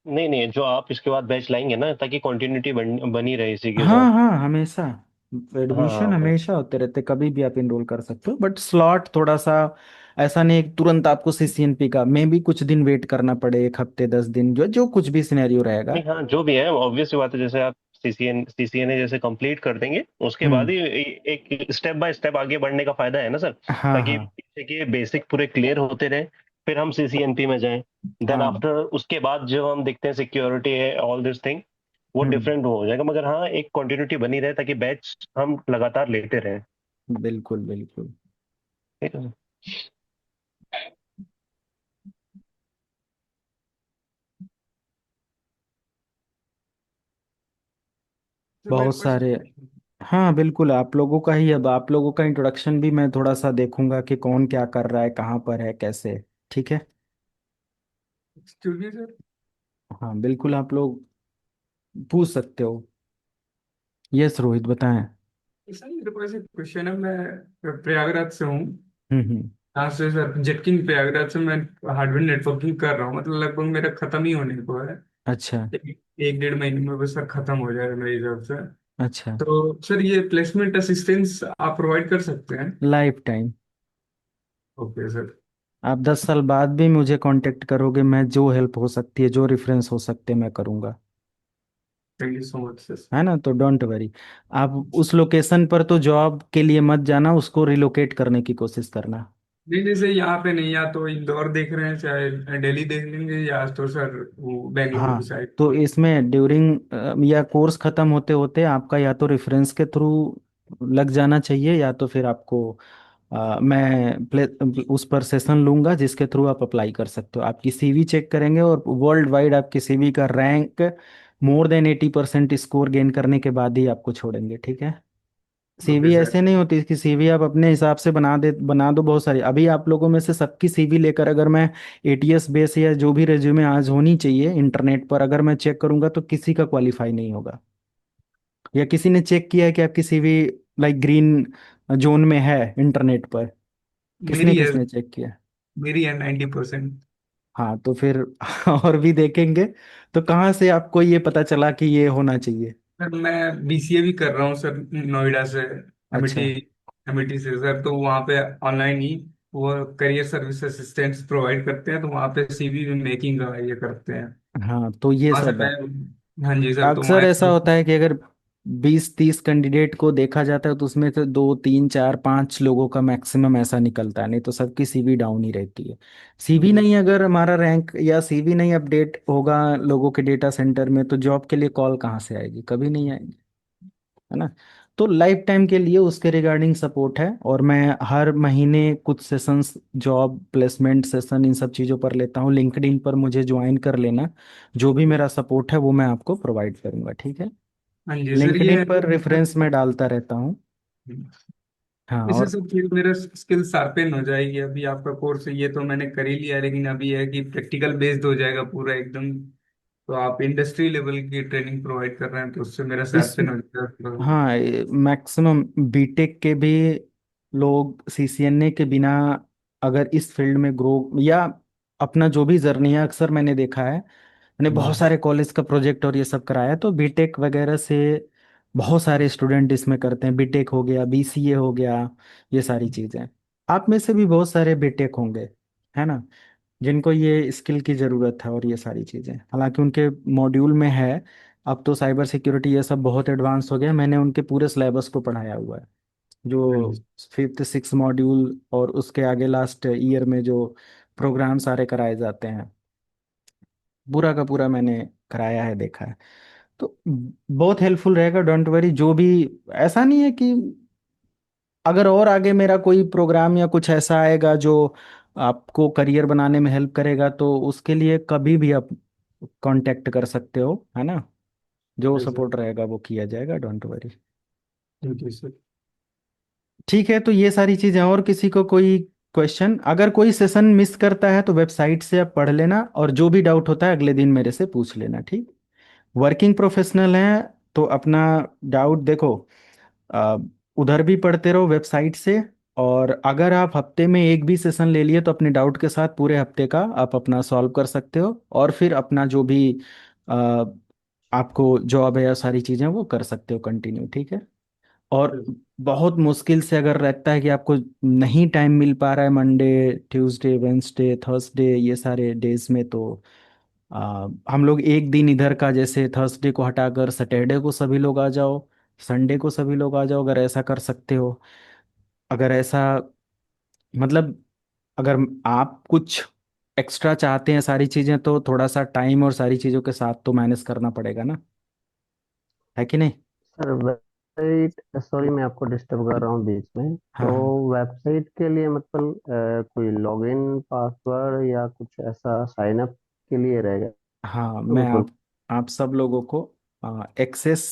नहीं नहीं, जो आप इसके बाद बैच लाएंगे ना, ताकि कंटिन्यूटी बनी रहे इसी के साथ। हाँ हाँ, हमेशा हाँ एडमिशन हाँ, बस। हमेशा होते रहते, कभी भी आप इनरोल कर सकते हो, बट स्लॉट थोड़ा सा ऐसा नहीं है कि तुरंत आपको सीसीएनपी का, मे भी कुछ दिन वेट करना पड़े, 1 हफ्ते 10 दिन, जो जो कुछ भी सिनेरियो रहेगा। नहीं हाँ, जो भी है ऑब्वियस बात है, जैसे आप सीसीएनए जैसे कंप्लीट कर देंगे, उसके बाद हम्म। ही एक स्टेप बाय स्टेप आगे बढ़ने का फायदा है ना सर। हाँ ताकि हाँ पीछे के बेसिक पूरे क्लियर होते रहे, फिर हम सीसीएनपी में जाएं। देन हाँ। आफ्टर उसके बाद जब हम देखते हैं सिक्योरिटी है ऑल दिस थिंग, वो हम्म। डिफरेंट हो जाएगा, मगर हाँ एक कंटिन्यूटी बनी रहे, ताकि बैच हम लगातार लेते रहें। बिल्कुल बिल्कुल। ठीक है तो मेरे बहुत क्वेश्चन सारे। हाँ बिल्कुल, आप लोगों का ही, अब आप लोगों का इंट्रोडक्शन भी मैं थोड़ा सा देखूंगा कि कौन क्या कर रहा है, कहाँ पर है, कैसे। ठीक है। Studio sir. हाँ बिल्कुल, आप लोग पूछ सकते हो। यस रोहित, बताएं। सर मेरे पास एक क्वेश्चन है। मैं प्रयागराज से हूँ। हम्म। यहाँ से सर जेटकिंग प्रयागराज से मैं हार्डवेयर नेटवर्किंग कर रहा हूँ। मतलब लगभग मेरा खत्म ही होने को है। अच्छा। एक 1.5 महीने में बस सर खत्म हो जाएगा मेरे हिसाब से। अच्छा। तो सर ये प्लेसमेंट असिस्टेंस आप प्रोवाइड कर सकते हैं? Life time. Okay sir. आप 10 साल बाद भी मुझे कांटेक्ट करोगे, मैं जो हेल्प हो सकती है, जो रेफरेंस हो सकते हैं, मैं करूंगा। Thank you so much sir. है ना? तो डोंट वरी। आप उस लोकेशन पर तो जॉब के लिए मत जाना, उसको रिलोकेट करने की कोशिश करना। नहीं, जैसे यहाँ पे नहीं, या तो इंदौर देख रहे हैं, चाहे दिल्ली देख लेंगे, या तो सर वो बेंगलुरु की हाँ, साइड। तो इसमें ड्यूरिंग या कोर्स खत्म होते होते आपका या तो रेफरेंस के थ्रू लग जाना चाहिए, या तो फिर आपको मैं उस पर सेशन लूंगा जिसके थ्रू आप अप्लाई कर सकते हो। आपकी सीवी चेक करेंगे और वर्ल्ड वाइड आपकी सीवी का rank more than 80% score gain करने के बाद ही आपको छोड़ेंगे, ठीक है? Okay CV sir. ऐसे नहीं होती कि सीवी आप अपने हिसाब से बना दो। बहुत सारी, अभी आप लोगों में से सबकी सीवी लेकर अगर मैं एटीएस बेस या जो भी रेज्यूमे आज होनी चाहिए इंटरनेट पर, अगर मैं चेक करूंगा तो किसी का क्वालिफाई नहीं होगा। या किसी ने चेक किया है कि आपकी सीवी लाइक ग्रीन जोन में है इंटरनेट पर? किसने मेरी है। किसने चेक किया? मेरी है 90%। हाँ, तो फिर और भी देखेंगे। तो कहाँ से आपको ये पता चला कि ये होना चाहिए? सर मैं बीसीए भी कर रहा हूँ सर, नोएडा से। एमिटी। अच्छा। एमिटी से सर, तो वहाँ पे ऑनलाइन ही वो करियर सर्विस असिस्टेंट्स प्रोवाइड करते हैं, तो वहाँ पे सीवी मेकिंग का ये करते हैं। हाँ, तो ये वहाँ से सब है। मैं। हाँ जी सर, तो अक्सर वहाँ ऐसा होता है कि अगर 20-30 कैंडिडेट को देखा जाता है तो उसमें से 2-3-4-5 लोगों का मैक्सिमम ऐसा निकलता है, नहीं तो सबकी सीवी डाउन ही रहती है। सीवी नहीं, अगर हमारा रैंक या सीवी नहीं अपडेट होगा लोगों के डेटा सेंटर में, तो जॉब के लिए कॉल कहाँ से आएगी? कभी नहीं आएगी, है ना। तो लाइफ टाइम के लिए उसके रिगार्डिंग सपोर्ट है, और मैं हर महीने कुछ सेशंस, जॉब प्लेसमेंट सेशन, इन सब चीज़ों पर लेता हूँ। लिंक्डइन पर मुझे ज्वाइन कर लेना, जो भी मेरा सपोर्ट है वो मैं आपको प्रोवाइड करूंगा, ठीक है। हाँ जी सर, ये लिंक्डइन पर रेफरेंस में डालता रहता हूँ। हाँ, इससे और सब फिर मेरा स्किल शार्पन हो जाएगी। अभी आपका कोर्स है ये तो मैंने कर ही लिया, लेकिन अभी है कि प्रैक्टिकल बेस्ड हो जाएगा पूरा एकदम। तो आप इंडस्ट्री लेवल की ट्रेनिंग प्रोवाइड कर रहे हैं, तो उससे मेरा इस शार्पन हो जाएगा थोड़ा। हाँ, मैक्सिमम बीटेक के भी लोग सीसीएनए के बिना अगर इस फील्ड में ग्रो, या अपना जो भी जर्नी है, अक्सर मैंने देखा है, मैंने बहुत हम्म। सारे कॉलेज का प्रोजेक्ट और ये सब कराया, तो बीटेक वगैरह से बहुत सारे स्टूडेंट इसमें करते हैं। बीटेक हो गया, बीसीए हो गया, ये सारी चीज़ें। आप में से भी बहुत सारे बीटेक होंगे, है ना, जिनको ये स्किल की ज़रूरत है और ये सारी चीज़ें, हालांकि उनके मॉड्यूल में है। अब तो साइबर सिक्योरिटी ये सब बहुत एडवांस हो गया, मैंने उनके पूरे सिलेबस को पढ़ाया हुआ है, हाँ जो जी। 5th 6th मॉड्यूल और उसके आगे लास्ट ईयर में जो प्रोग्राम सारे कराए जाते हैं, पूरा का पूरा मैंने कराया है, देखा है। तो बहुत हेल्पफुल रहेगा, डोंट वरी। जो भी, ऐसा नहीं है कि अगर और आगे मेरा कोई प्रोग्राम या कुछ ऐसा आएगा जो आपको करियर बनाने में हेल्प करेगा, तो उसके लिए कभी भी आप कांटेक्ट कर सकते हो, है ना। जो जी सर। सपोर्ट रहेगा वो किया जाएगा, don't worry. Thank you sir. ठीक है, तो ये सारी चीजें। और किसी को कोई क्वेश्चन, अगर कोई सेशन मिस करता है तो वेबसाइट से आप पढ़ लेना, और जो भी डाउट होता है अगले दिन मेरे से पूछ लेना, ठीक। वर्किंग प्रोफेशनल हैं तो अपना डाउट देखो, अ, उधर भी पढ़ते रहो वेबसाइट से। और अगर आप हफ्ते में एक भी सेशन ले लिए तो अपने डाउट के साथ पूरे हफ्ते का आप अपना सॉल्व कर सकते हो, और फिर अपना जो भी अ, आपको जॉब है या सारी चीज़ें वो कर सकते हो कंटिन्यू, ठीक है। और बहुत मुश्किल से अगर रहता है कि आपको नहीं टाइम मिल पा रहा है मंडे, ट्यूसडे, वेंसडे, थर्सडे, ये सारे डेज में, तो हम लोग एक दिन इधर का, जैसे थर्सडे को हटाकर सैटरडे को सभी लोग आ जाओ, संडे को सभी लोग आ जाओ, अगर ऐसा कर सकते हो। अगर ऐसा, मतलब अगर आप कुछ एक्स्ट्रा चाहते हैं सारी चीज़ें, तो थोड़ा सा टाइम और सारी चीज़ों के साथ तो मैनेज करना पड़ेगा ना, है कि नहीं। सर वेबसाइट, सॉरी मैं आपको डिस्टर्ब कर रहा हूँ बीच में। हाँ तो हाँ वेबसाइट के लिए मतलब कोई लॉगिन पासवर्ड या कुछ ऐसा साइन अप के लिए रहेगा? हाँ, तो मैं मतलब आप सब लोगों को एक्सेस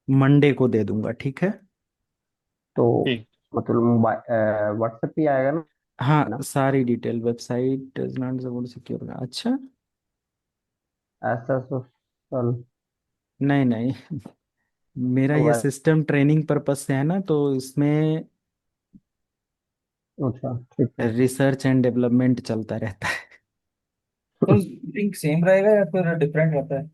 मंडे को दे दूंगा, ठीक है। तो ठीक। मतलब मोबाइल व्हाट्सएप पे आएगा ना? है हाँ, ना? सारी detail, website does not support secure, अच्छा। ऐसा सोशल। नहीं नहीं, मेरा तो ये वै- सिस्टम ट्रेनिंग पर्पस से है ना, तो इसमें अच्छा ठीक है। रिसर्च एंड डेवलपमेंट चलता रहता है। तो लिंक सेम रहेगा या फिर डिफरेंट रहता है?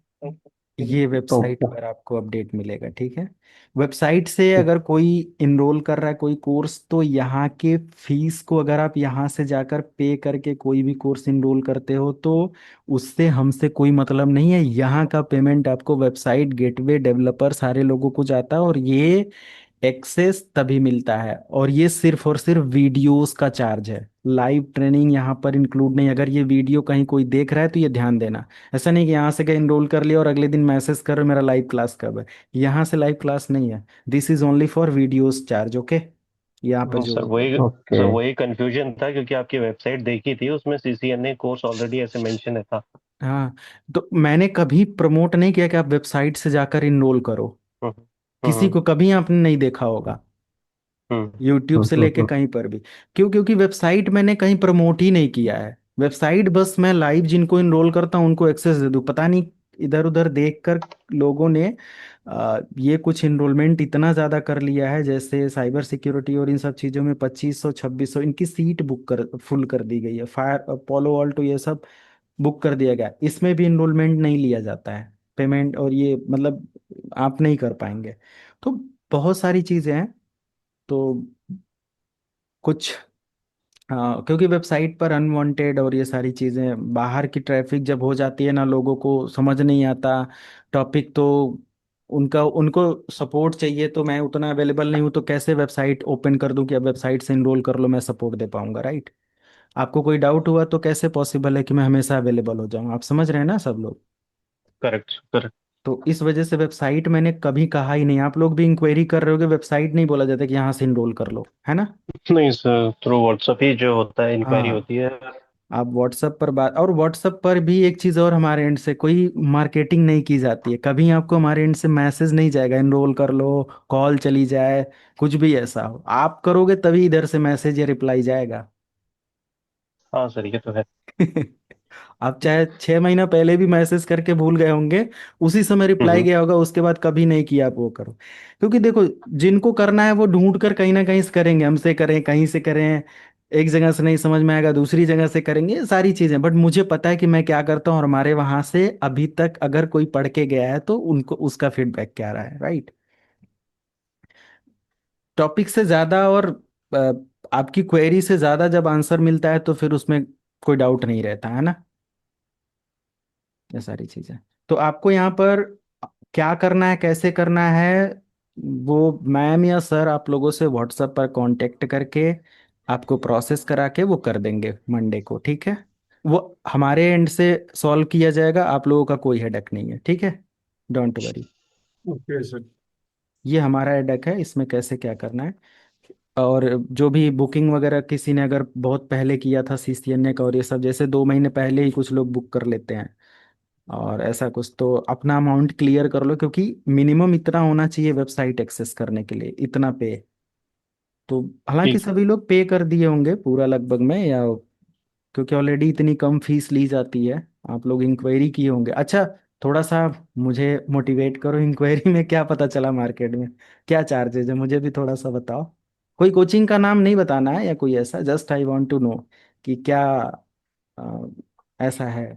ये तो वेबसाइट पर आपको अपडेट मिलेगा, ठीक है। वेबसाइट से अगर कोई इनरोल कर रहा है कोई कोर्स, तो यहाँ के फीस को अगर आप यहाँ से जाकर पे करके कोई भी कोर्स इनरोल करते हो, तो उससे हमसे कोई मतलब नहीं है। यहाँ का पेमेंट आपको वेबसाइट गेटवे डेवलपर सारे लोगों को जाता है, और ये एक्सेस तभी मिलता है। और ये सिर्फ और सिर्फ वीडियोस का चार्ज है, लाइव ट्रेनिंग यहाँ पर इंक्लूड नहीं। अगर ये वीडियो कहीं कोई देख रहा है तो ये ध्यान देना, ऐसा नहीं कि यहाँ से कहीं इनरोल कर लिया और अगले दिन मैसेज कर रहे हो, मेरा लाइव क्लास कब है। यहाँ से लाइव क्लास नहीं है, this is only for videos charge, okay. यहाँ पर जो, ओके। सर वही कंफ्यूजन था, क्योंकि आपकी वेबसाइट देखी थी, उसमें सीसीएनए कोर्स ऑलरेडी ऐसे मेंशन है था। हाँ, तो मैंने कभी प्रमोट नहीं किया कि आप वेबसाइट से जाकर इनरोल करो। हम्म। किसी हम्म। को कभी आपने नहीं देखा होगा, हम्म। यूट्यूब से लेके कहीं पर भी। क्यों? क्योंकि वेबसाइट मैंने कहीं प्रमोट ही नहीं किया है। वेबसाइट बस मैं लाइव जिनको इनरोल करता हूँ उनको एक्सेस दे दूँ। पता नहीं इधर उधर देखकर लोगों ने ये कुछ इनरोलमेंट इतना ज़्यादा कर लिया है, जैसे साइबर सिक्योरिटी और इन सब चीज़ों में 2500 2600 इनकी सीट बुक कर फुल कर दी गई है। फायर पोलो ऑल्टो ये सब बुक कर दिया गया, इसमें भी इनरोलमेंट नहीं लिया जाता है पेमेंट, और ये मतलब आप नहीं कर पाएंगे। तो बहुत सारी चीज़ें हैं। तो कुछ, हाँ, क्योंकि वेबसाइट पर अनवांटेड और ये सारी चीज़ें, बाहर की ट्रैफिक जब हो जाती है ना, लोगों को समझ नहीं आता टॉपिक, तो उनका उनको सपोर्ट चाहिए, तो मैं उतना अवेलेबल नहीं हूँ, तो कैसे वेबसाइट ओपन कर दूं कि अब वेबसाइट से इनरोल कर लो, मैं सपोर्ट दे पाऊंगा, राइट? आपको कोई डाउट हुआ तो कैसे पॉसिबल है कि मैं हमेशा अवेलेबल हो जाऊं? आप समझ रहे हैं ना सब लोग? Correct correct. तो इस वजह से वेबसाइट मैंने कभी कहा ही नहीं। आप लोग भी इंक्वायरी कर रहे हो कि वेबसाइट नहीं बोला जाता कि यहाँ से इनरोल कर लो, है ना? नहीं सर, थ्रू व्हाट्सएप ही जो होता है इंक्वायरी हाँ, होती है। आप व्हाट्सएप पर बात, और व्हाट्सएप पर भी एक चीज़ और, हमारे एंड से कोई मार्केटिंग नहीं की जाती है कभी। आपको हमारे एंड से मैसेज नहीं जाएगा इनरोल कर लो, कॉल चली जाए, कुछ भी ऐसा हो, आप करोगे तभी इधर से मैसेज या रिप्लाई जाएगा। हाँ सर, ये तो है। आप चाहे 6 महीना पहले भी मैसेज करके भूल गए होंगे, उसी समय रिप्लाई हम्म। गया होगा, उसके बाद कभी नहीं किया आप वो करो। क्योंकि देखो, जिनको करना है वो ढूंढ कर कहीं ना कहीं से करेंगे, हमसे करें, कहीं से करें, एक जगह से नहीं समझ में आएगा दूसरी जगह से करेंगे, ये सारी चीजें। बट मुझे पता है कि मैं क्या करता हूँ, और हमारे वहां से अभी तक अगर कोई पढ़ के गया है तो उनको उसका फीडबैक क्या रहा है, राइट? टॉपिक से ज्यादा और अ, आपकी क्वेरी से ज्यादा जब आंसर मिलता है तो फिर उसमें कोई डाउट नहीं रहता है ना, ये सारी चीजें। तो आपको यहाँ पर क्या करना है, कैसे करना है, वो मैम या सर आप लोगों से व्हाट्सएप पर कांटेक्ट करके आपको प्रोसेस करा के वो कर देंगे मंडे को, ठीक है? वो हमारे एंड से सॉल्व किया जाएगा, आप लोगों का कोई हेडक नहीं है, ठीक है? Don't worry. Okay sir. ये हमारा हेडक है, इसमें कैसे क्या करना है। और जो भी बुकिंग वगैरह किसी ने अगर बहुत पहले किया था सीसीएनए का और ये सब, जैसे 2 महीने पहले ही कुछ लोग बुक कर लेते हैं, और ऐसा कुछ, तो अपना अमाउंट क्लियर कर लो, क्योंकि मिनिमम इतना होना चाहिए वेबसाइट एक्सेस करने के लिए, इतना पे। तो हालांकि ठीक। सभी लोग पे कर दिए होंगे पूरा लगभग में, या क्योंकि ऑलरेडी इतनी कम फीस ली जाती है, आप लोग इंक्वायरी किए होंगे। अच्छा, थोड़ा सा मुझे मोटिवेट करो, इंक्वायरी में क्या पता चला मार्केट में, क्या चार्जेज है, मुझे भी थोड़ा सा बताओ। कोई कोचिंग का नाम नहीं बताना है या कोई ऐसा, just I want to know कि क्या अ, ऐसा है।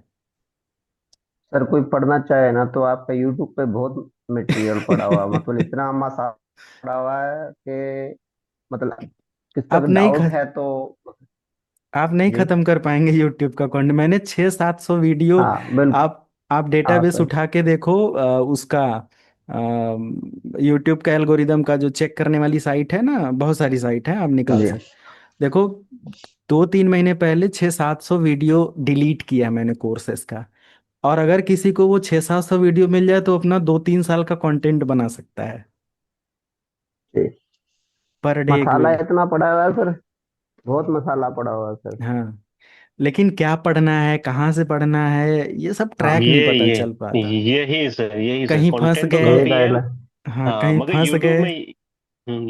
सर कोई पढ़ना चाहे ना तो आपका यूट्यूब पे बहुत मटेरियल पड़ा हुआ है, मतलब इतना मसाला पड़ा हुआ है कि मतलब किसी तक आप नहीं डाउट ख, है तो। आप नहीं जी। खत्म कर पाएंगे यूट्यूब का कंटेंट। मैंने 600-700 वीडियो, हाँ बिल्कुल। आप हाँ डेटाबेस सर। उठा के देखो, उसका यूट्यूब का एल्गोरिदम का जो चेक करने वाली साइट है ना, बहुत सारी साइट है, आप निकाल जी। सकते देखो। 2-3 महीने पहले 600-700 वीडियो डिलीट किया मैंने कोर्सेस का। और अगर किसी को वो 600-700 वीडियो मिल जाए तो अपना 2-3 साल का कंटेंट बना सकता है, जी। पर डे एक मसाला वीडियो। इतना पड़ा हुआ है सर, बहुत मसाला पड़ा हुआ है सर। हाँ, लेकिन क्या पढ़ना है, कहाँ से पढ़ना है, ये सब हाँ ट्रैक नहीं ये पता ये चल पाता। यही सर कहीं फंस कंटेंट तो गए। यही काफी है। गाइडलाइन। हाँ, हाँ, कहीं मगर फंस यूट्यूब गए। में,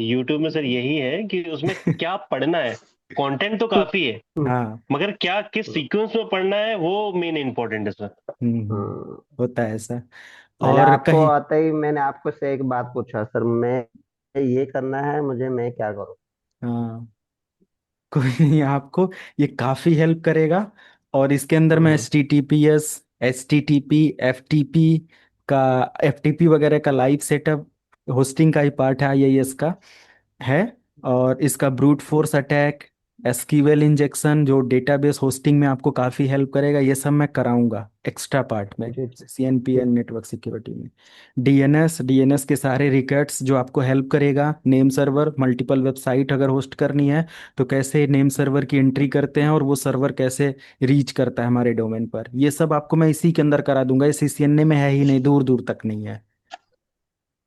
यूट्यूब में सर यही है कि उसमें क्या पढ़ना है। कंटेंट तो काफी है, हाँ। मगर क्या किस सीक्वेंस में पढ़ना है वो मेन इंपॉर्टेंट है सर। हम्म। होता है ऐसा। मैंने और आपको कहीं, आते ही मैंने आपको से एक बात पूछा सर, मैं ये करना है मुझे, मैं क्या करूँ? हाँ, कोई नहीं, आपको ये काफी हेल्प करेगा। और इसके अंदर मैं हम्म। HTTPS, HTTP, FTP का, FTP वगैरह का लाइव सेटअप, होस्टिंग का ही पार्ट है IIS का है। और इसका brute force attack, SQL injection जो डेटाबेस होस्टिंग में आपको काफ़ी हेल्प करेगा, ये सब मैं कराऊंगा एक्स्ट्रा पार्ट में, जी जी। CNPN नेटवर्क सिक्योरिटी में। डीएनएस के सारे रिकॉर्ड्स जो आपको हेल्प करेगा, नेम सर्वर, मल्टीपल वेबसाइट अगर होस्ट करनी है तो कैसे नेम सर्वर की एंट्री करते हैं और वो सर्वर कैसे रीच करता है हमारे डोमेन पर, ये सब आपको मैं इसी के अंदर करा दूंगा। ये CCNA में है ही नहीं, दूर दूर तक नहीं है।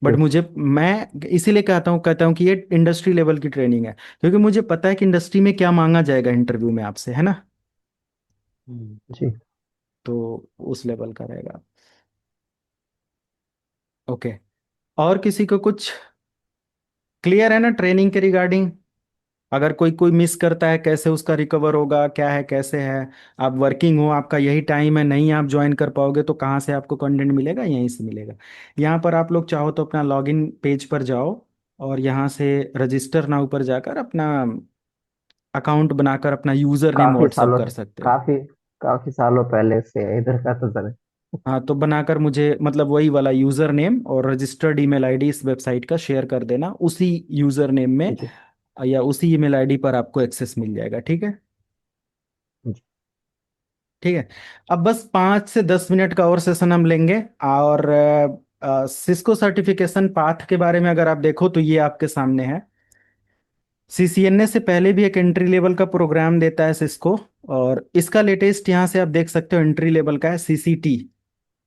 बट जी। मुझे, मैं इसीलिए कहता हूँ कि ये इंडस्ट्री लेवल की ट्रेनिंग है, क्योंकि मुझे पता है कि इंडस्ट्री में क्या मांगा जाएगा इंटरव्यू में आपसे, है ना? जी। तो उस लेवल का रहेगा। ओके। और किसी को कुछ क्लियर है ना ट्रेनिंग के रिगार्डिंग? अगर कोई कोई मिस करता है, कैसे उसका रिकवर होगा, क्या है कैसे है? आप वर्किंग हो, आपका यही टाइम है, नहीं आप ज्वाइन कर पाओगे तो कहाँ से आपको कंटेंट मिलेगा? यहीं से मिलेगा। यहाँ पर आप लोग चाहो तो अपना लॉगिन पेज पर जाओ, और यहाँ से रजिस्टर नाउ पर जाकर अपना अकाउंट बनाकर अपना यूजर नेम काफी व्हाट्सअप सालों कर से, सकते हो। काफी काफी सालों पहले से है इधर का तो सर। हाँ, तो बनाकर मुझे मतलब वही वाला यूजर नेम और रजिस्टर्ड ईमेल आईडी इस वेबसाइट का शेयर कर देना, उसी यूजर नेम में जी। या उसी ईमेल आईडी पर आपको एक्सेस मिल जाएगा, ठीक है? जी। ठीक है। अब बस 5 से 10 मिनट का और सेशन हम लेंगे, और सिस्को सर्टिफिकेशन पाथ के बारे में अगर आप देखो तो ये आपके सामने है। सीसीएनए से पहले भी एक एंट्री लेवल का प्रोग्राम देता है सिस्को, और इसका लेटेस्ट यहाँ से आप देख सकते हो एंट्री लेवल का है CCT,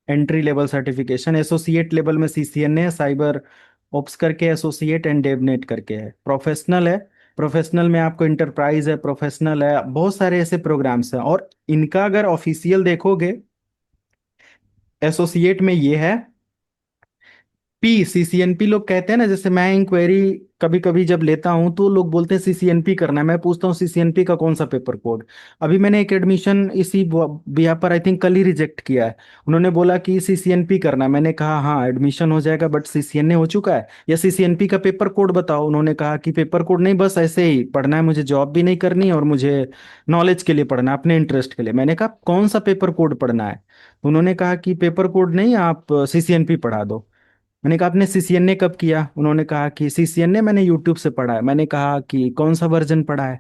entry level certification. Associate level में सीसीएनए है, साइबर ओप्स करके एसोसिएट, एंड डेवनेट करके है। प्रोफेशनल है, प्रोफेशनल में आपको इंटरप्राइज है, प्रोफेशनल है, बहुत सारे ऐसे प्रोग्राम्स हैं। और इनका अगर ऑफिशियल देखोगे, एसोसिएट में ये है, पी सीसीएनपी लोग कहते हैं ना, जैसे मैं इंक्वायरी कभी कभी जब लेता हूं तो लोग बोलते हैं सीसीएनपी करना है, मैं पूछता हूँ सीसीएनपी का कौन सा पेपर कोड। अभी मैंने एक एडमिशन इसी बिहा पर आई थिंक कल ही रिजेक्ट किया है। उन्होंने बोला कि सीसीएनपी करना है, मैंने कहा हाँ एडमिशन हो जाएगा बट सीसीएनए हो चुका है, या सीसीएनपी का पेपर कोड बताओ। उन्होंने कहा कि पेपर कोड नहीं, बस ऐसे ही पढ़ना है, मुझे जॉब भी नहीं करनी और मुझे नॉलेज के लिए पढ़ना है, अपने इंटरेस्ट के लिए। मैंने कहा कौन सा पेपर कोड पढ़ना है? उन्होंने कहा कि पेपर कोड नहीं, आप सीसीएनपी पढ़ा दो। मैंने कहा आपने सीसीएनए कब किया? उन्होंने कहा कि सीसीएनए मैंने यूट्यूब से पढ़ा है। मैंने कहा कि कौन सा वर्जन पढ़ा है?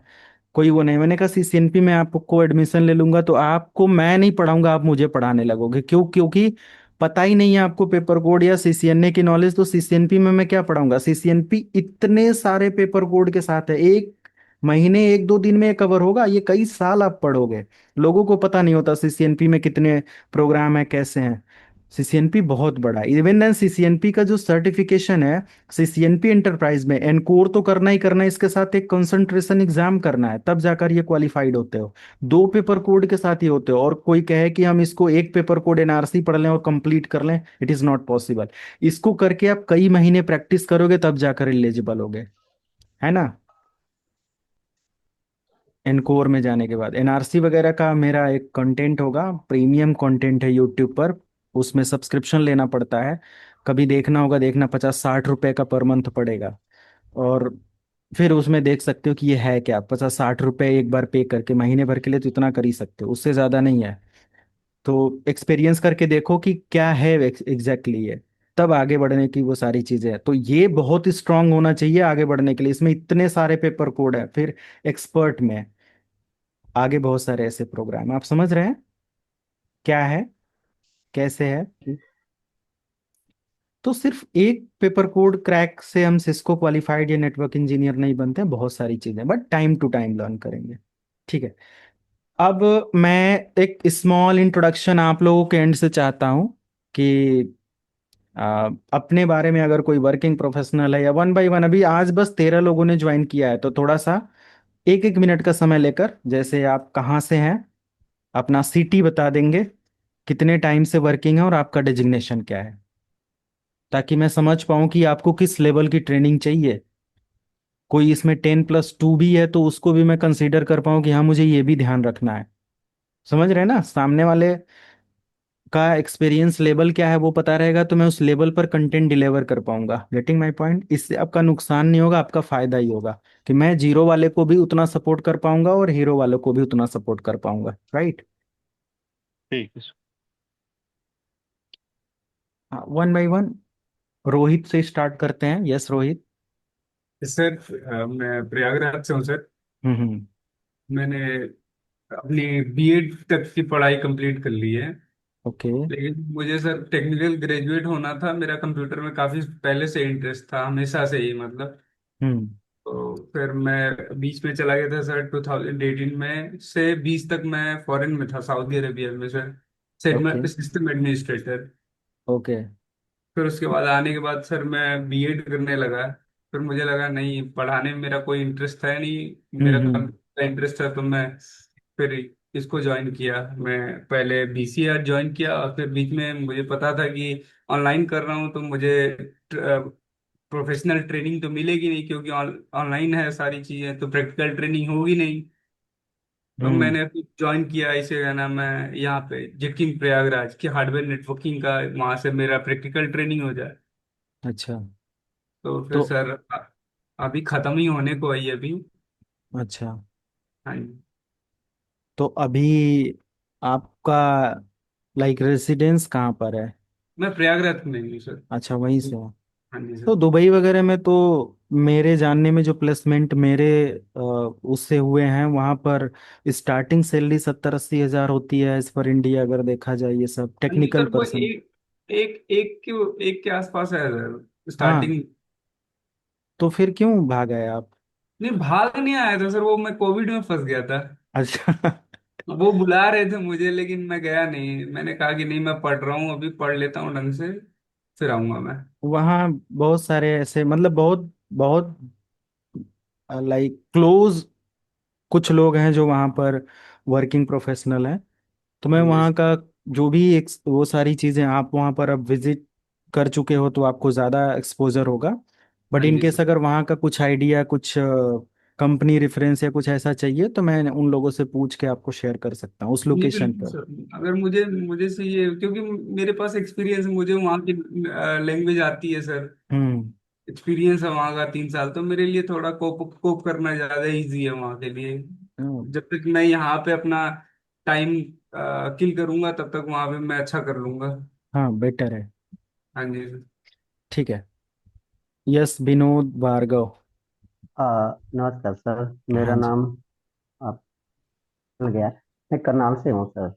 कोई वो नहीं। मैंने कहा सीसीएनपी में आपको एडमिशन ले लूंगा तो आपको मैं नहीं पढ़ाऊंगा, आप मुझे पढ़ाने लगोगे। क्यों? क्योंकि पता ही नहीं है आपको पेपर कोड या सीसीएनए की नॉलेज, तो सीसीएनपी में मैं क्या पढ़ाऊंगा? सीसीएनपी इतने सारे पेपर कोड के साथ है, एक महीने एक दो दिन में ये कवर होगा, ये कई साल आप पढ़ोगे। लोगों को पता नहीं होता सीसीएनपी में कितने प्रोग्राम है, कैसे हैं। सीसीएनपी बहुत बड़ा है। इवन देन सीसीएनपी का जो सर्टिफिकेशन है, सीसीएनपी एंटरप्राइज में एनकोर तो करना ही करना है, इसके साथ एक कंसंट्रेशन एग्जाम करना है, तब जाकर ये क्वालिफाइड होते हो। दो पेपर कोड के साथ ही होते हो। और कोई कहे कि हम इसको एक पेपर कोड एनआरसी पढ़ लें और कंप्लीट कर लें, इट इज नॉट पॉसिबल। इसको करके आप कई महीने प्रैक्टिस करोगे तब जाकर एलिजिबल होगे, है ना। एनकोर में जाने के बाद एनआरसी वगैरह का मेरा एक कंटेंट होगा, प्रीमियम कंटेंट है यूट्यूब पर, उसमें सब्सक्रिप्शन लेना पड़ता है। कभी देखना होगा, देखना 50-60 रुपए का पर मंथ पड़ेगा। और फिर उसमें देख सकते हो कि ये है क्या। 50-60 रुपए एक बार पे करके महीने भर के लिए तो इतना कर ही सकते हो, उससे ज़्यादा नहीं है। तो एक्सपीरियंस करके देखो कि क्या है एग्जैक्टली ये, तब आगे बढ़ने की वो सारी चीज़ें हैं। तो ये बहुत स्ट्रांग होना चाहिए आगे बढ़ने के लिए। इसमें इतने सारे पेपर कोड है, फिर एक्सपर्ट में आगे बहुत सारे ऐसे प्रोग्राम, आप समझ रहे हैं क्या है, कैसे है। तो सिर्फ एक पेपर कोड क्रैक से हम सिस्को क्वालिफाइड या नेटवर्क इंजीनियर नहीं बनते हैं, बहुत सारी चीजें, but time to time learn करेंगे। ठीक है। अब मैं एक स्मॉल इंट्रोडक्शन आप लोगों के एंड से चाहता हूं कि अपने बारे में, अगर कोई वर्किंग प्रोफेशनल है, या वन बाय वन, अभी आज बस 13 लोगों ने ज्वाइन किया है, तो थोड़ा सा एक एक मिनट का समय लेकर, जैसे आप कहाँ से हैं, अपना सिटी बता देंगे, कितने टाइम से वर्किंग है और आपका डेजिग्नेशन क्या है, ताकि मैं समझ पाऊं कि आपको किस लेवल की ट्रेनिंग चाहिए। कोई इसमें 10+2 भी है तो उसको भी मैं कंसीडर कर पाऊं कि हाँ मुझे ये भी ध्यान रखना है। समझ रहे हैं ना, सामने वाले का एक्सपीरियंस लेवल क्या है वो पता रहेगा, तो मैं उस लेवल पर कंटेंट डिलीवर कर पाऊंगा। Getting my point? इससे आपका नुकसान नहीं होगा, आपका फायदा ही होगा, कि मैं जीरो वाले को भी उतना सपोर्ट कर पाऊंगा और हीरो वाले को भी उतना सपोर्ट कर पाऊंगा। राइट। ठीक है sir. One by one, Rohit से स्टार्ट करते हैं। यस रोहित। सर मैं प्रयागराज से हूँ सर। हम्म। मैंने अपनी बीएड तक की पढ़ाई कंप्लीट कर ली है। ओके। लेकिन मुझे सर टेक्निकल ग्रेजुएट होना था, मेरा कंप्यूटर में काफी पहले से इंटरेस्ट था, हमेशा से ही मतलब। हम्म। तो फिर मैं बीच में चला गया था सर, 2018 में से 20 तक मैं फॉरेन में था, सऊदी अरेबिया में sir, okay. System administrator. Okay. फिर उसके बाद आने के बाद सर मैं बीएड करने लगा। फिर मुझे लगा नहीं, पढ़ाने में मेरा कोई इंटरेस्ट है नहीं, मेरा हम्म। कंप्यूटर का इंटरेस्ट है, तो मैं फिर इसको ज्वाइन किया। मैं पहले बीसीआर ज्वाइन किया और फिर बीच में मुझे पता था कि ऑनलाइन कर रहा हूँ तो मुझे प्रोफेशनल ट्रेनिंग तो मिलेगी नहीं, क्योंकि ऑनलाइन है सारी चीजें, तो प्रैक्टिकल ट्रेनिंग होगी नहीं। तो हम्म। मैंने ज्वाइन किया इसे, क्या नाम है, यहाँ पे जिटकिंग प्रयागराज की हार्डवेयर नेटवर्किंग का, वहां से मेरा प्रैक्टिकल ट्रेनिंग हो जाए। अच्छा। तो फिर तो सर अभी खत्म ही होने को है अभी। अच्छा, हाँ जी। तो अभी आपका लाइक रेसिडेंस कहाँ पर है? मैं प्रयागराज में हूँ सर। अच्छा, वहीं से हो। हाँ जी तो सर। दुबई वगैरह में तो मेरे जानने में जो प्लेसमेंट मेरे उससे हुए हैं, वहाँ पर स्टार्टिंग सैलरी 70-80 हज़ार होती है, एज पर इंडिया अगर देखा जाए, ये सब हाँ जी टेक्निकल सर, वो पर्सन। एक के आसपास है सर हाँ, स्टार्टिंग। तो फिर क्यों भाग गए आप? नहीं, भाग नहीं आया था सर, वो मैं कोविड में फंस गया था। अच्छा। वो बुला रहे थे मुझे, लेकिन मैं गया नहीं। मैंने कहा कि नहीं, मैं पढ़ रहा हूँ, अभी पढ़ लेता हूँ ढंग से, फिर आऊंगा मैं। वहाँ बहुत सारे ऐसे मतलब बहुत बहुत लाइक क्लोज कुछ लोग हैं जो वहाँ पर वर्किंग प्रोफेशनल हैं। तो मैं जी वहाँ का जो भी एक वो सारी चीज़ें आप वहाँ पर अब विजिट कर चुके हो तो आपको ज़्यादा एक्सपोजर होगा। बट हाँ इन जी केस सर। अगर वहाँ का कुछ आइडिया कुछ कंपनी रेफरेंस या कुछ ऐसा चाहिए तो मैं उन लोगों से पूछ के आपको शेयर कर सकता हूँ उस नहीं लोकेशन बिल्कुल पर। सर, अगर मुझे मुझे से ये, क्योंकि मेरे पास एक्सपीरियंस है, मुझे वहाँ की लैंग्वेज आती है सर। हम्म। एक्सपीरियंस है वहाँ का 3 साल, तो मेरे लिए थोड़ा कोप कोप करना ज़्यादा इजी है वहाँ के लिए। हाँ। जब तक मैं यहाँ पे अपना टाइम किल करूंगा, तब तक वहाँ पे मैं अच्छा कर लूंगा। हाँ, बेटर है। हाँ जी सर। ठीक है। यस, विनोद भार्गव। नमस्कार सर, मेरा हाँ जी। नाम आप मिल गया। मैं करनाल से हूँ सर।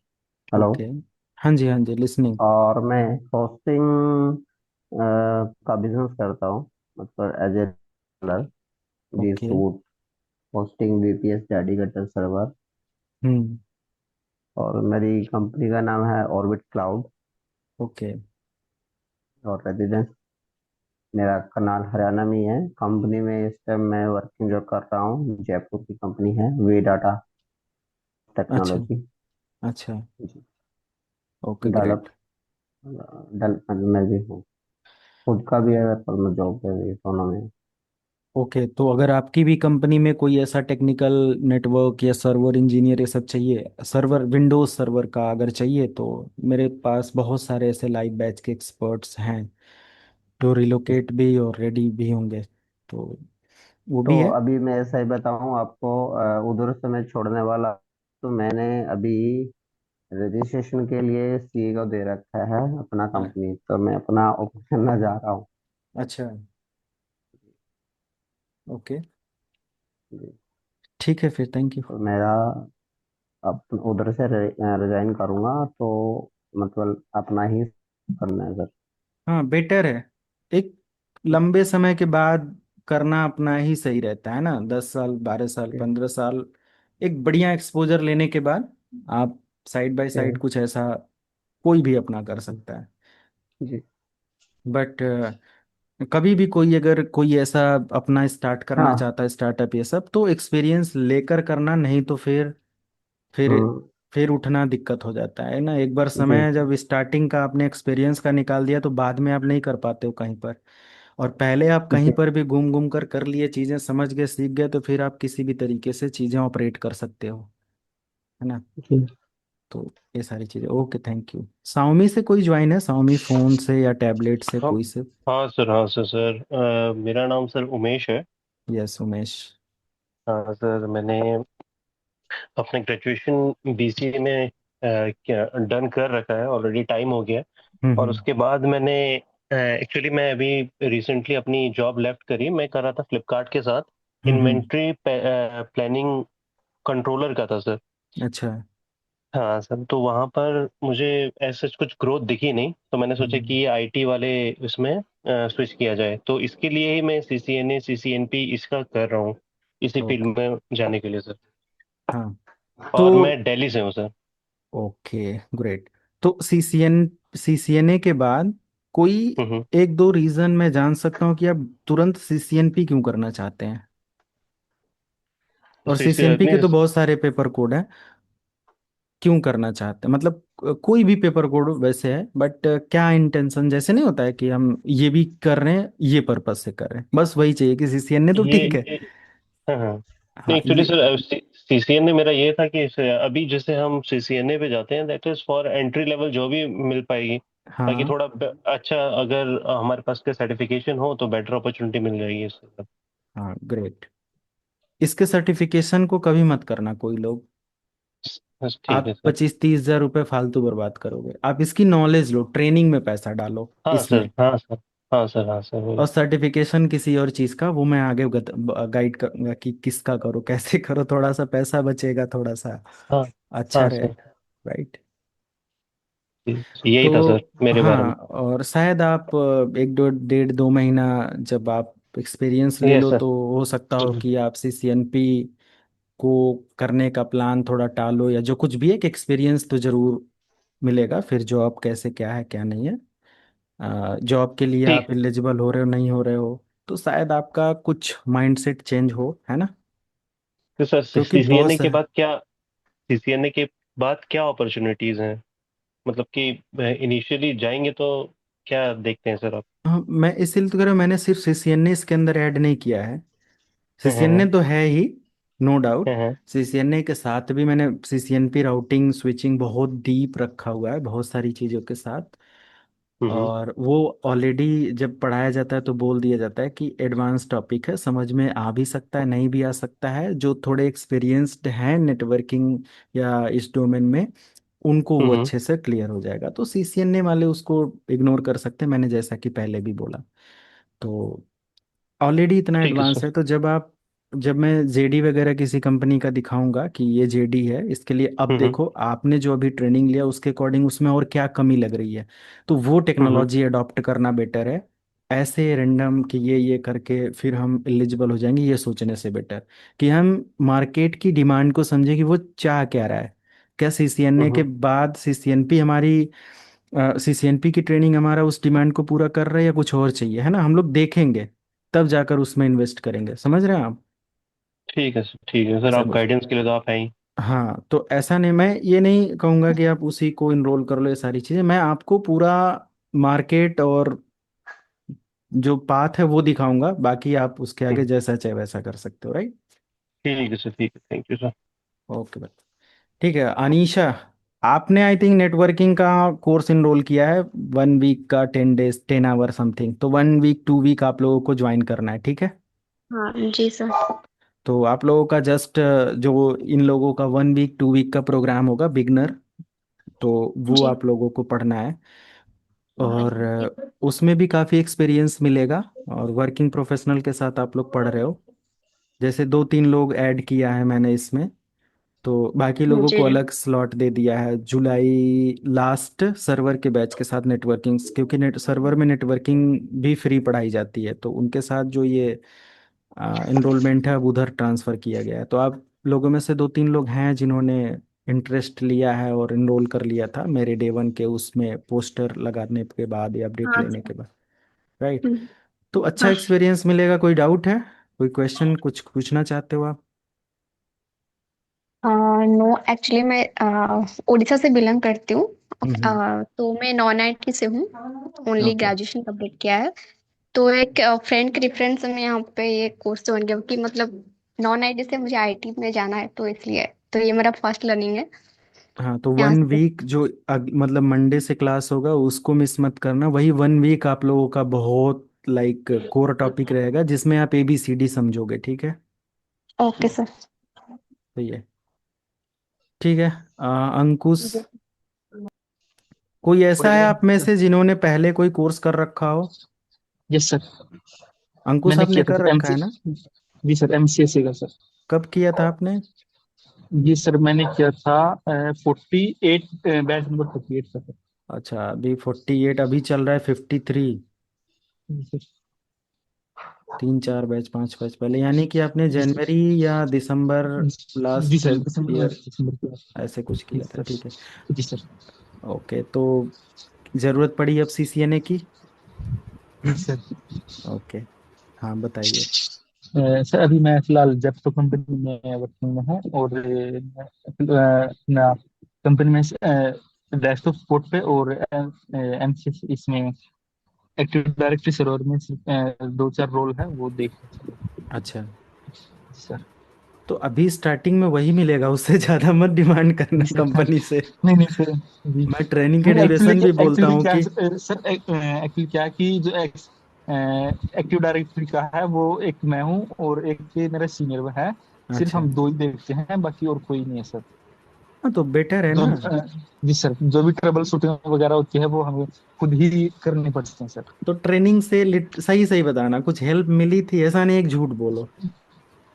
हेलो। ओके। हाँ जी, हाँ जी, लिसनिंग। और मैं होस्टिंग का बिजनेस करता हूँ, मतलब एज ए जी okay. Suite, hosting, VPS, dedicated server. Hmm. और मेरी कंपनी का नाम है ऑर्बिट क्लाउड। ओके। और रेजिडेंस मेरा करनाल हरियाणा में ही है। कंपनी में इस टाइम मैं वर्किंग जो कर रहा हूँ, जयपुर की कंपनी है वी डाटा अच्छा। टेक्नोलॉजी। अच्छा। जी। Okay, develop great. डेवलपमेंट में भी हूँ। खुद का भी है पर मैं जॉब पे भी दोनों में। ओके, तो अगर आपकी भी कंपनी में कोई ऐसा टेक्निकल नेटवर्क या सर्वर इंजीनियर ये सब चाहिए, सर्वर विंडोज सर्वर का अगर चाहिए तो मेरे पास बहुत सारे ऐसे लाइव बैच के एक्सपर्ट्स हैं जो रिलोकेट भी और रेडी भी होंगे, तो वो तो भी है। अभी मैं ऐसा ही बताऊं आपको, उधर से मैं छोड़ने वाला। तो मैंने अभी रजिस्ट्रेशन के लिए सीए को दे रखा है अपना अ- कंपनी, तो मैं अपना ओपन करना जा रहा हूँ। अच्छा। ओके। जी। ठीक है फिर, थैंक यू। तो मेरा अब उधर से रिजाइन करूंगा, तो मतलब अपना ही करना है सर। हाँ, बेटर है। एक लंबे समय के बाद करना अपना ही सही रहता है ना, 10 साल, 12 साल, जी। 15 साल एक बढ़िया एक्सपोजर लेने के बाद आप साइड बाय साइड जी। कुछ ऐसा कोई भी अपना कर सकता है। जी। बट कभी भी कोई अगर कोई ऐसा अपना स्टार्ट करना हाँ। चाहता है स्टार्टअप ये सब तो एक्सपीरियंस लेकर करना, नहीं तो फिर हम्म। फिर उठना दिक्कत हो जाता है ना। एक बार जी। समय जब स्टार्टिंग का आपने एक्सपीरियंस का निकाल दिया तो बाद में आप नहीं कर पाते हो कहीं पर। और पहले आप कहीं जी। पर भी घूम घूम कर लिए, चीजें समझ गए, सीख गए, तो फिर आप किसी भी तरीके से चीजें ऑपरेट कर सकते हो, है ना। जी। तो ये सारी चीजें। Okay, thank you. Xiaomi से कोई ज्वाइन है, Xiaomi फोन से या टैबलेट से हाँ कोई से? हाँ सर सर, मेरा नाम सर उमेश है। यस, उमेश। हाँ सर, मैंने अपने ग्रेजुएशन बीसीए में डन कर रखा है, ऑलरेडी टाइम हो गया है। और हम्म। उसके बाद मैंने एक्चुअली मैं अभी रिसेंटली अपनी जॉब लेफ्ट करी। मैं कर रहा था फ्लिपकार्ट के साथ हम्म। इन्वेंट्री प्लानिंग कंट्रोलर का था सर। अच्छा। हाँ सर, तो वहाँ पर मुझे ऐसे कुछ ग्रोथ दिखी नहीं, तो मैंने सोचा कि हम्म। ये आईटी वाले इसमें स्विच किया जाए। तो इसके लिए ही मैं सीसीएनए सीसीएनपी इसका कर रहा हूँ, इसी ओके। फील्ड में जाने के लिए सर। हाँ। और तो मैं दिल्ली से हूँ सर। Okay, great. तो सीसीएनए के बाद कोई हम्म। एक दो रीजन मैं जान सकता हूँ कि आप तुरंत सीसीएनपी क्यों करना चाहते हैं? और सीसीएनपी के नहीं, तो बहुत सारे पेपर कोड हैं, क्यों करना चाहते हैं मतलब कोई भी पेपर कोड वैसे है, बट क्या इंटेंशन, जैसे नहीं होता है कि हम ये भी कर रहे हैं ये पर्पज से कर रहे हैं, बस वही चाहिए कि सीसीएनए तो ठीक है। ये हाँ हाँ। नहीं, हाँ, एक्चुअली ये। सर सीसीएनए मेरा ये था कि अभी जैसे हम सीसीएनए पे जाते हैं, that is for entry level जो भी मिल पाएगी, ताकि हाँ। थोड़ा अच्छा, अगर हमारे पास का सर्टिफिकेशन हो तो बेटर अपॉर्चुनिटी मिल जाएगी इससे सर। हाँ, ग्रेट। इसके सर्टिफिकेशन को कभी मत करना कोई लोग। बस ठीक है आप सर। 25-30 हजार रुपये फालतू बर्बाद करोगे, आप इसकी नॉलेज लो, ट्रेनिंग में पैसा डालो हाँ सर, इसमें। हाँ सर, हाँ सर, हाँ सर, और वही। सर्टिफिकेशन किसी और चीज़ का वो मैं आगे गाइड करूंगा कि किसका करो, कैसे करो, थोड़ा सा पैसा बचेगा, थोड़ा सा हाँ अच्छा हाँ रहे। सर। राइट। यही था सर तो मेरे बारे हाँ, में। और शायद आप एक दो डेढ़ दो महीना जब आप एक्सपीरियंस ले यस लो सर। तो हो सकता हो कि आप सीसीएनपी को करने का प्लान थोड़ा टालो, या जो कुछ भी है कि एक्सपीरियंस तो जरूर मिलेगा। फिर जॉब कैसे क्या है क्या नहीं है, जॉब के लिए ठीक। आप एलिजिबल हो रहे हो नहीं हो रहे हो, तो शायद आपका कुछ माइंडसेट चेंज हो, है ना। तो सर क्योंकि सीसीएनए बॉस के है। बाद क्या, सीसीएनए के बाद क्या अपॉर्चुनिटीज हैं, मतलब कि इनिशियली जाएंगे तो क्या देखते हैं सर आप? हाँ, मैं इसीलिए तो कह रहा हूँ, मैंने सिर्फ सीसीएनए इसके अंदर ऐड नहीं किया है। सीसीएनए हम्म। तो है ही, नो डाउट। हम्म। सीसीएनए के साथ भी मैंने सीसीएनपी राउटिंग स्विचिंग बहुत डीप रखा हुआ है, बहुत सारी चीज़ों के साथ। हम्म। और वो ऑलरेडी जब पढ़ाया जाता है तो बोल दिया जाता है कि एडवांस टॉपिक है, समझ में आ भी सकता है नहीं भी आ सकता है। जो थोड़े एक्सपीरियंस्ड हैं नेटवर्किंग या इस डोमेन में, उनको वो हम्म। अच्छे से क्लियर हो जाएगा। तो सीसीएनए वाले उसको इग्नोर कर सकते हैं, मैंने जैसा कि पहले भी बोला। तो ऑलरेडी इतना ठीक है एडवांस सर। है, तो जब मैं जेडी वगैरह किसी कंपनी का दिखाऊंगा कि ये जेडी है इसके लिए, अब हम्म। देखो आपने जो अभी ट्रेनिंग लिया उसके अकॉर्डिंग उसमें और क्या कमी लग रही है, तो वो हम्म। टेक्नोलॉजी अडॉप्ट करना बेटर है। ऐसे रैंडम कि ये करके फिर हम एलिजिबल हो जाएंगे, ये सोचने से बेटर कि हम मार्केट की डिमांड को समझे कि वो चाह क्या रहा है। क्या सीसीएनए के हम्म। बाद सीसीएनपी हमारी, सीसीएनपी की ट्रेनिंग हमारा उस डिमांड को पूरा कर रहा है या कुछ और चाहिए, है ना। हम लोग देखेंगे तब जाकर उसमें इन्वेस्ट करेंगे, समझ रहे हैं आप। ठीक है सर, ठीक है सर, ऐसा आप कुछ। गाइडेंस के लिए तो आप हैं ही। हाँ, तो ऐसा नहीं, मैं ये नहीं कहूँगा कि आप उसी को इनरोल कर लो, ये सारी चीज़ें मैं आपको पूरा मार्केट और जो पाथ है वो दिखाऊंगा, बाकी आप उसके आगे हम्म। जैसा चाहे वैसा कर सकते हो, राइट। ठीक है सर, ठीक है, थैंक यू सर। ओके भाई। ठीक है अनीशा, आपने आई थिंक नेटवर्किंग का कोर्स इनरोल किया है, 1 वीक का, 10 डेज 10 आवर समथिंग, तो 1 वीक 2 वीक आप लोगों को ज्वाइन करना है, ठीक है। हाँ जी सर। तो आप लोगों का जस्ट जो इन लोगों का 1 वीक 2 वीक का प्रोग्राम होगा बिगनर, तो वो जी। आप लोगों को पढ़ना है। और उसमें भी काफ़ी एक्सपीरियंस मिलेगा, और वर्किंग प्रोफेशनल के साथ आप लोग पढ़ रहे हो। जैसे 2 3 लोग ऐड किया है मैंने इसमें, तो बाकी लोगों को जी। अलग स्लॉट दे दिया है जुलाई लास्ट सर्वर के बैच के साथ नेटवर्किंग, क्योंकि नेट सर्वर में नेटवर्किंग भी फ्री पढ़ाई जाती है, तो उनके साथ जो ये इनरोलमेंट है अब उधर ट्रांसफ़र किया गया है। तो आप लोगों में से 2 3 लोग हैं जिन्होंने इंटरेस्ट लिया है और इनरोल कर लिया था मेरे डे 1 के उसमें पोस्टर लगाने के बाद या अपडेट हाँ लेने सर। के बाद, राइट। हम्म, तो अच्छा हाँ। एक्सपीरियंस मिलेगा। कोई डाउट है, कोई क्वेश्चन कुछ पूछना चाहते हो आप। नो एक्चुअली मैं उड़ीसा से बिलोंग करती हूँ। हम्म। तो मैं नॉन आईटी से हूँ। Only okay. ग्रेजुएशन कंप्लीट किया है। तो एक फ्रेंड के रेफरेंस में यहाँ पे ये कोर्स ज्वाइन किया कि मतलब नॉन आईटी से मुझे आईटी में जाना है, तो इसलिए तो ये मेरा फर्स्ट लर्निंग है हाँ, तो यहाँ वन से। वीक जो मतलब मंडे से क्लास होगा उसको मिस मत करना। वही 1 वीक आप लोगों का बहुत लाइक कोर टॉपिक रहेगा, जिसमें आप ABCD समझोगे, ठीक है। Okay sir. तो ये ठीक है। अंकुश, जी। कोई ऐसा है आप में से जिन्होंने पहले कोई कोर्स कर रखा हो। Yes sir. अंकुश, मैंने आपने किया था कर सर रखा एमसी। है ना। जी सर, एमसीएससी का सर। कब किया था आपने। जी सर, मैंने किया था 48, बैच नंबर 48 का सर। अच्छा, अभी 48, अभी चल रहा है 53। जी सर। 3 4 बैच 5 बैच पहले, यानी कि आपने जी सर। जनवरी या दिसंबर जी लास्ट सर, दिसंबर ईयर दिसंबर की बात। ऐसे कुछ जी किया था, सर। ठीक है। जी सर। ओके, तो जरूरत पड़ी अब सीसीएनए की। जी सर। ओके, हाँ बताइए। सर अभी मैं फिलहाल जेप्टो कंपनी में वर्किंग में हूँ, और अपना कंपनी में डेस्कटॉप सपोर्ट पे और एमसीएस इसमें एक्टिव डायरेक्टरी सर्वर में सिर्फ 2 4 रोल है वो देख रहे हैं अच्छा, सर। तो अभी स्टार्टिंग में वही मिलेगा, उससे ज़्यादा मत डिमांड करना जी सर। कंपनी से। नहीं नहीं सर। जी। मैं ट्रेनिंग के नहीं एक्चुअली ड्यूरेशन भी बोलता एक्चुअली हूँ क्या कि है सर, एक्चुअली क्या है कि जो एक्टिव डायरेक्टरी का है वो एक मैं हूँ और एक मेरा सीनियर है। सिर्फ अच्छा, हम दो ही देखते हैं, बाकी और कोई नहीं है सर। हाँ तो बेटर है जो ना। जी सर, जो भी ट्रबल शूटिंग वगैरह होती है वो हमें खुद ही करनी पड़ती है सर। तो ट्रेनिंग से सही सही बताना, कुछ हेल्प मिली थी, ऐसा नहीं एक झूठ बोलो।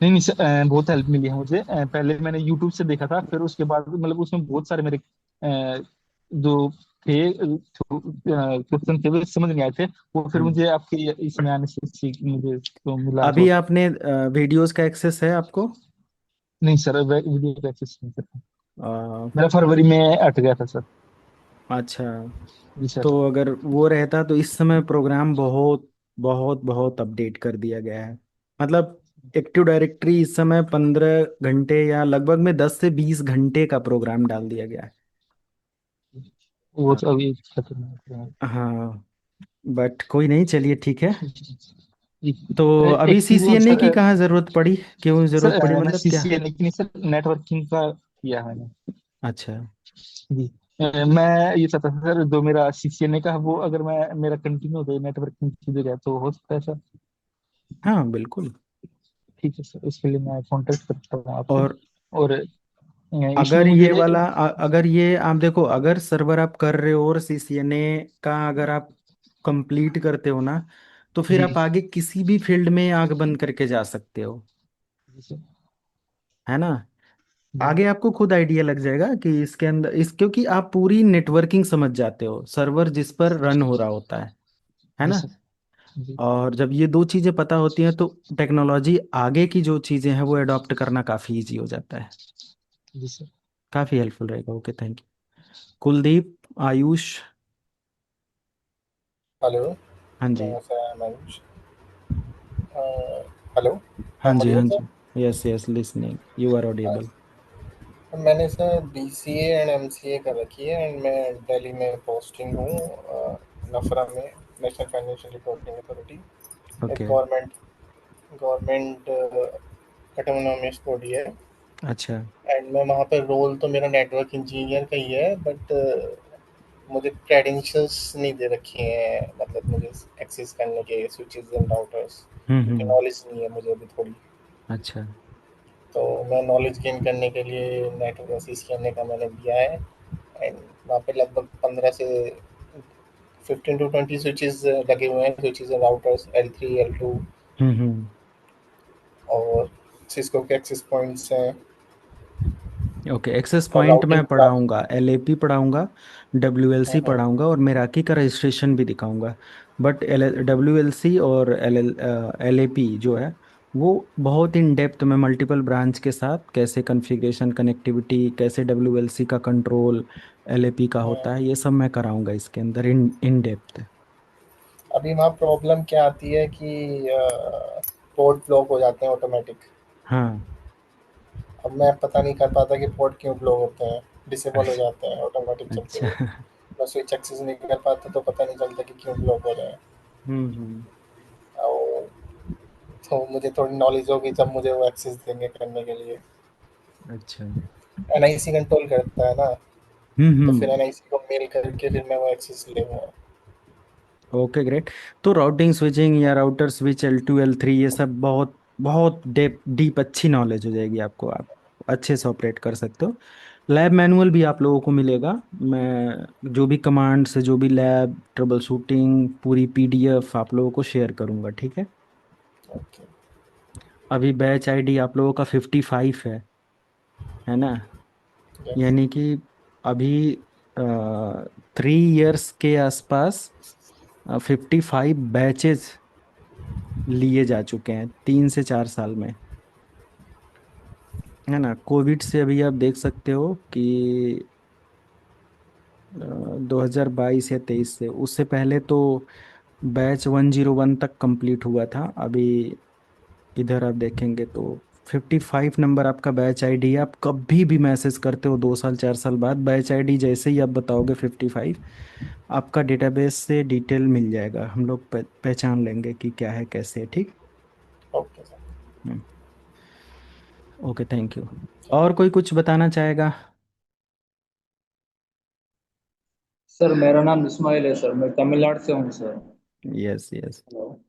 नहीं नहीं सर, बहुत हेल्प मिली है मुझे। पहले मैंने यूट्यूब से देखा था, फिर उसके बाद मतलब उसमें बहुत सारे मेरे जो थे, क्वेश्चन थे वो समझ नहीं आए थे, वो फिर मुझे आपके इसमें आने से सीख मुझे तो मिला अभी जो। आपने वीडियोस का एक्सेस है आपको? नहीं सर, वीडियो का एक्सेस नहीं कर पाया। अ, मेरा फरवरी में अट गया था सर। अच्छा, जी सर। तो अगर वो रहता तो इस समय प्रोग्राम बहुत बहुत बहुत अपडेट कर दिया गया है। मतलब एक्टिव डायरेक्टरी इस समय 15 घंटे या लगभग में 10 से 20 घंटे का प्रोग्राम डाल दिया गया है। वो हाँ, तो अभी खतरनाक है। हाँ, बट कोई नहीं, चलिए ठीक है। जी। तो अभी एक्टिव और सीसीएनए की सर, कहाँ जरूरत पड़ी? क्यों जरूरत पड़ी, मैं मतलब क्या? सीसीए नहीं सर, नेटवर्किंग का किया है मैंने। अच्छा, जी। मैं ये चाहता था सर, जो मेरा सीसीएनए का है, वो अगर मैं मेरा कंटिन्यू हो जाए नेटवर्किंग की जगह, तो हो सकता है सर। हाँ बिल्कुल। ठीक है सर, उसके लिए मैं कांटेक्ट करता हूँ आपको। और और इसमें अगर मुझे ये वाला अगर ये आप देखो, अगर सर्वर आप कर रहे हो और सीसीएनए का अगर आप कंप्लीट करते हो ना, तो फिर जी आप आगे किसी भी फील्ड में आंख बंद करके जा सकते हो, जी सर। है ना? जी आगे आपको खुद आइडिया लग जाएगा कि इसके अंदर इस क्योंकि आप पूरी नेटवर्किंग समझ जाते हो, सर्वर जिस पर रन हो रहा होता है जी ना? सर। जी और जब ये दो चीजें पता होती हैं तो टेक्नोलॉजी आगे की जो चीजें हैं वो अडॉप्ट करना काफी इजी हो जाता है। जी सर। काफी हेल्पफुल रहेगा। Okay, thank you. Kuldeep, Ayush. Hello. हाँ जी, सर मंच। हेलो। हाँ जी, हाँ ऑडियो सर। जी। Yes yes, listening, you are audible. मैंने सर बीसीए एंड एमसीए कर रखी है एंड मैं दिल्ली में पोस्टिंग हूँ, नफरा में, नेशनल फाइनेंशियल रिपोर्टिंग अथॉरिटी, एक okay. Government government autonomous body है। अच्छा। एंड मैं वहाँ पर रोल तो मेरा नेटवर्क इंजीनियर का ही है, बट मुझे क्रेडेंशियल्स नहीं दे रखे हैं, मतलब मुझे एक्सेस करने के स्विचेस एंड राउटर्स, क्योंकि हम्म। नॉलेज नहीं है मुझे अभी थोड़ी। अच्छा। तो मैं नॉलेज गेन करने के लिए नेटवर्क सीसीएनए का मैंने दिया है। एंड वहाँ पे लगभग 15 to 20 स्विचेस लगे हुए हैं, switches and routers L3 L2, हम्म। और सिस्को के एक्सेस पॉइंट्स हैं, ओके, एक्सेस और पॉइंट मैं राउटिंग का। पढ़ाऊंगा, एलएपी पढ़ाऊंगा, डब्ल्यूएलसी हाँ, पढ़ाऊंगा और मेराकी का रजिस्ट्रेशन भी दिखाऊंगा। बट डब्ल्यूएलसी और एलएपी जो है वो बहुत इन डेप्थ में मल्टीपल ब्रांच के साथ कैसे कॉन्फ़िगरेशन, कनेक्टिविटी, कैसे डब्ल्यूएलसी का कंट्रोल एलएपी का हाँ। होता है, ये सब मैं कराऊंगा इसके अंदर इन इन डेप्थ। अभी वहाँ प्रॉब्लम क्या आती है कि पोर्ट ब्लॉक हो जाते हैं ऑटोमेटिक। हाँ। अब मैं पता नहीं कर पाता कि पोर्ट क्यों ब्लॉक होते हैं, डिसेबल हो जाते हैं ऑटोमेटिक चलते अच्छा। हुए। मैं स्विच एक्सेस नहीं कर पाता तो पता नहीं चलता कि क्यों ब्लॉक हो रहे हैं। हम्म। और तो मुझे थोड़ी नॉलेज होगी जब मुझे वो एक्सेस देंगे करने के लिए। अच्छा। एनआईसी कंट्रोल करता है ना, तो फिर हम्म। एनआईसी को मेल करके फिर मैं वो एक्सेस लूँगा। Okay, great. तो राउटिंग स्विचिंग या राउटर स्विच L2 L3 ये सब बहुत बहुत डीप अच्छी नॉलेज हो जाएगी आपको, आप अच्छे से ऑपरेट कर सकते हो। लैब मैनुअल भी आप लोगों को मिलेगा। मैं जो भी कमांड्स, जो भी लैब ट्रबल शूटिंग पूरी पीडीएफ आप लोगों को शेयर करूंगा, ठीक है? ओके। अभी बैच आईडी आप लोगों का 55 है ना? यस। यानी कि अभी 3 इयर्स के आसपास 55 बैचेस लिए जा चुके हैं 3 से 4 साल में, है ना? कोविड से अभी आप देख सकते हो कि 2022 या 23 से, उससे पहले तो बैच 101 तक कंप्लीट हुआ था। अभी इधर आप देखेंगे तो 55 नंबर आपका बैच आईडी है। आप कभी भी मैसेज करते हो 2 साल 4 साल बाद, बैच आईडी जैसे ही आप बताओगे 55, आपका डेटाबेस से डिटेल मिल जाएगा, हम लोग पहचान लेंगे कि क्या है कैसे है, ठीक? Okay sir. Hmm. Okay, thank you. और कोई कुछ बताना चाहेगा? सर मेरा नाम इस्माइल है सर, मैं तमिलनाडु से हूँ sir. Yes yes. Hello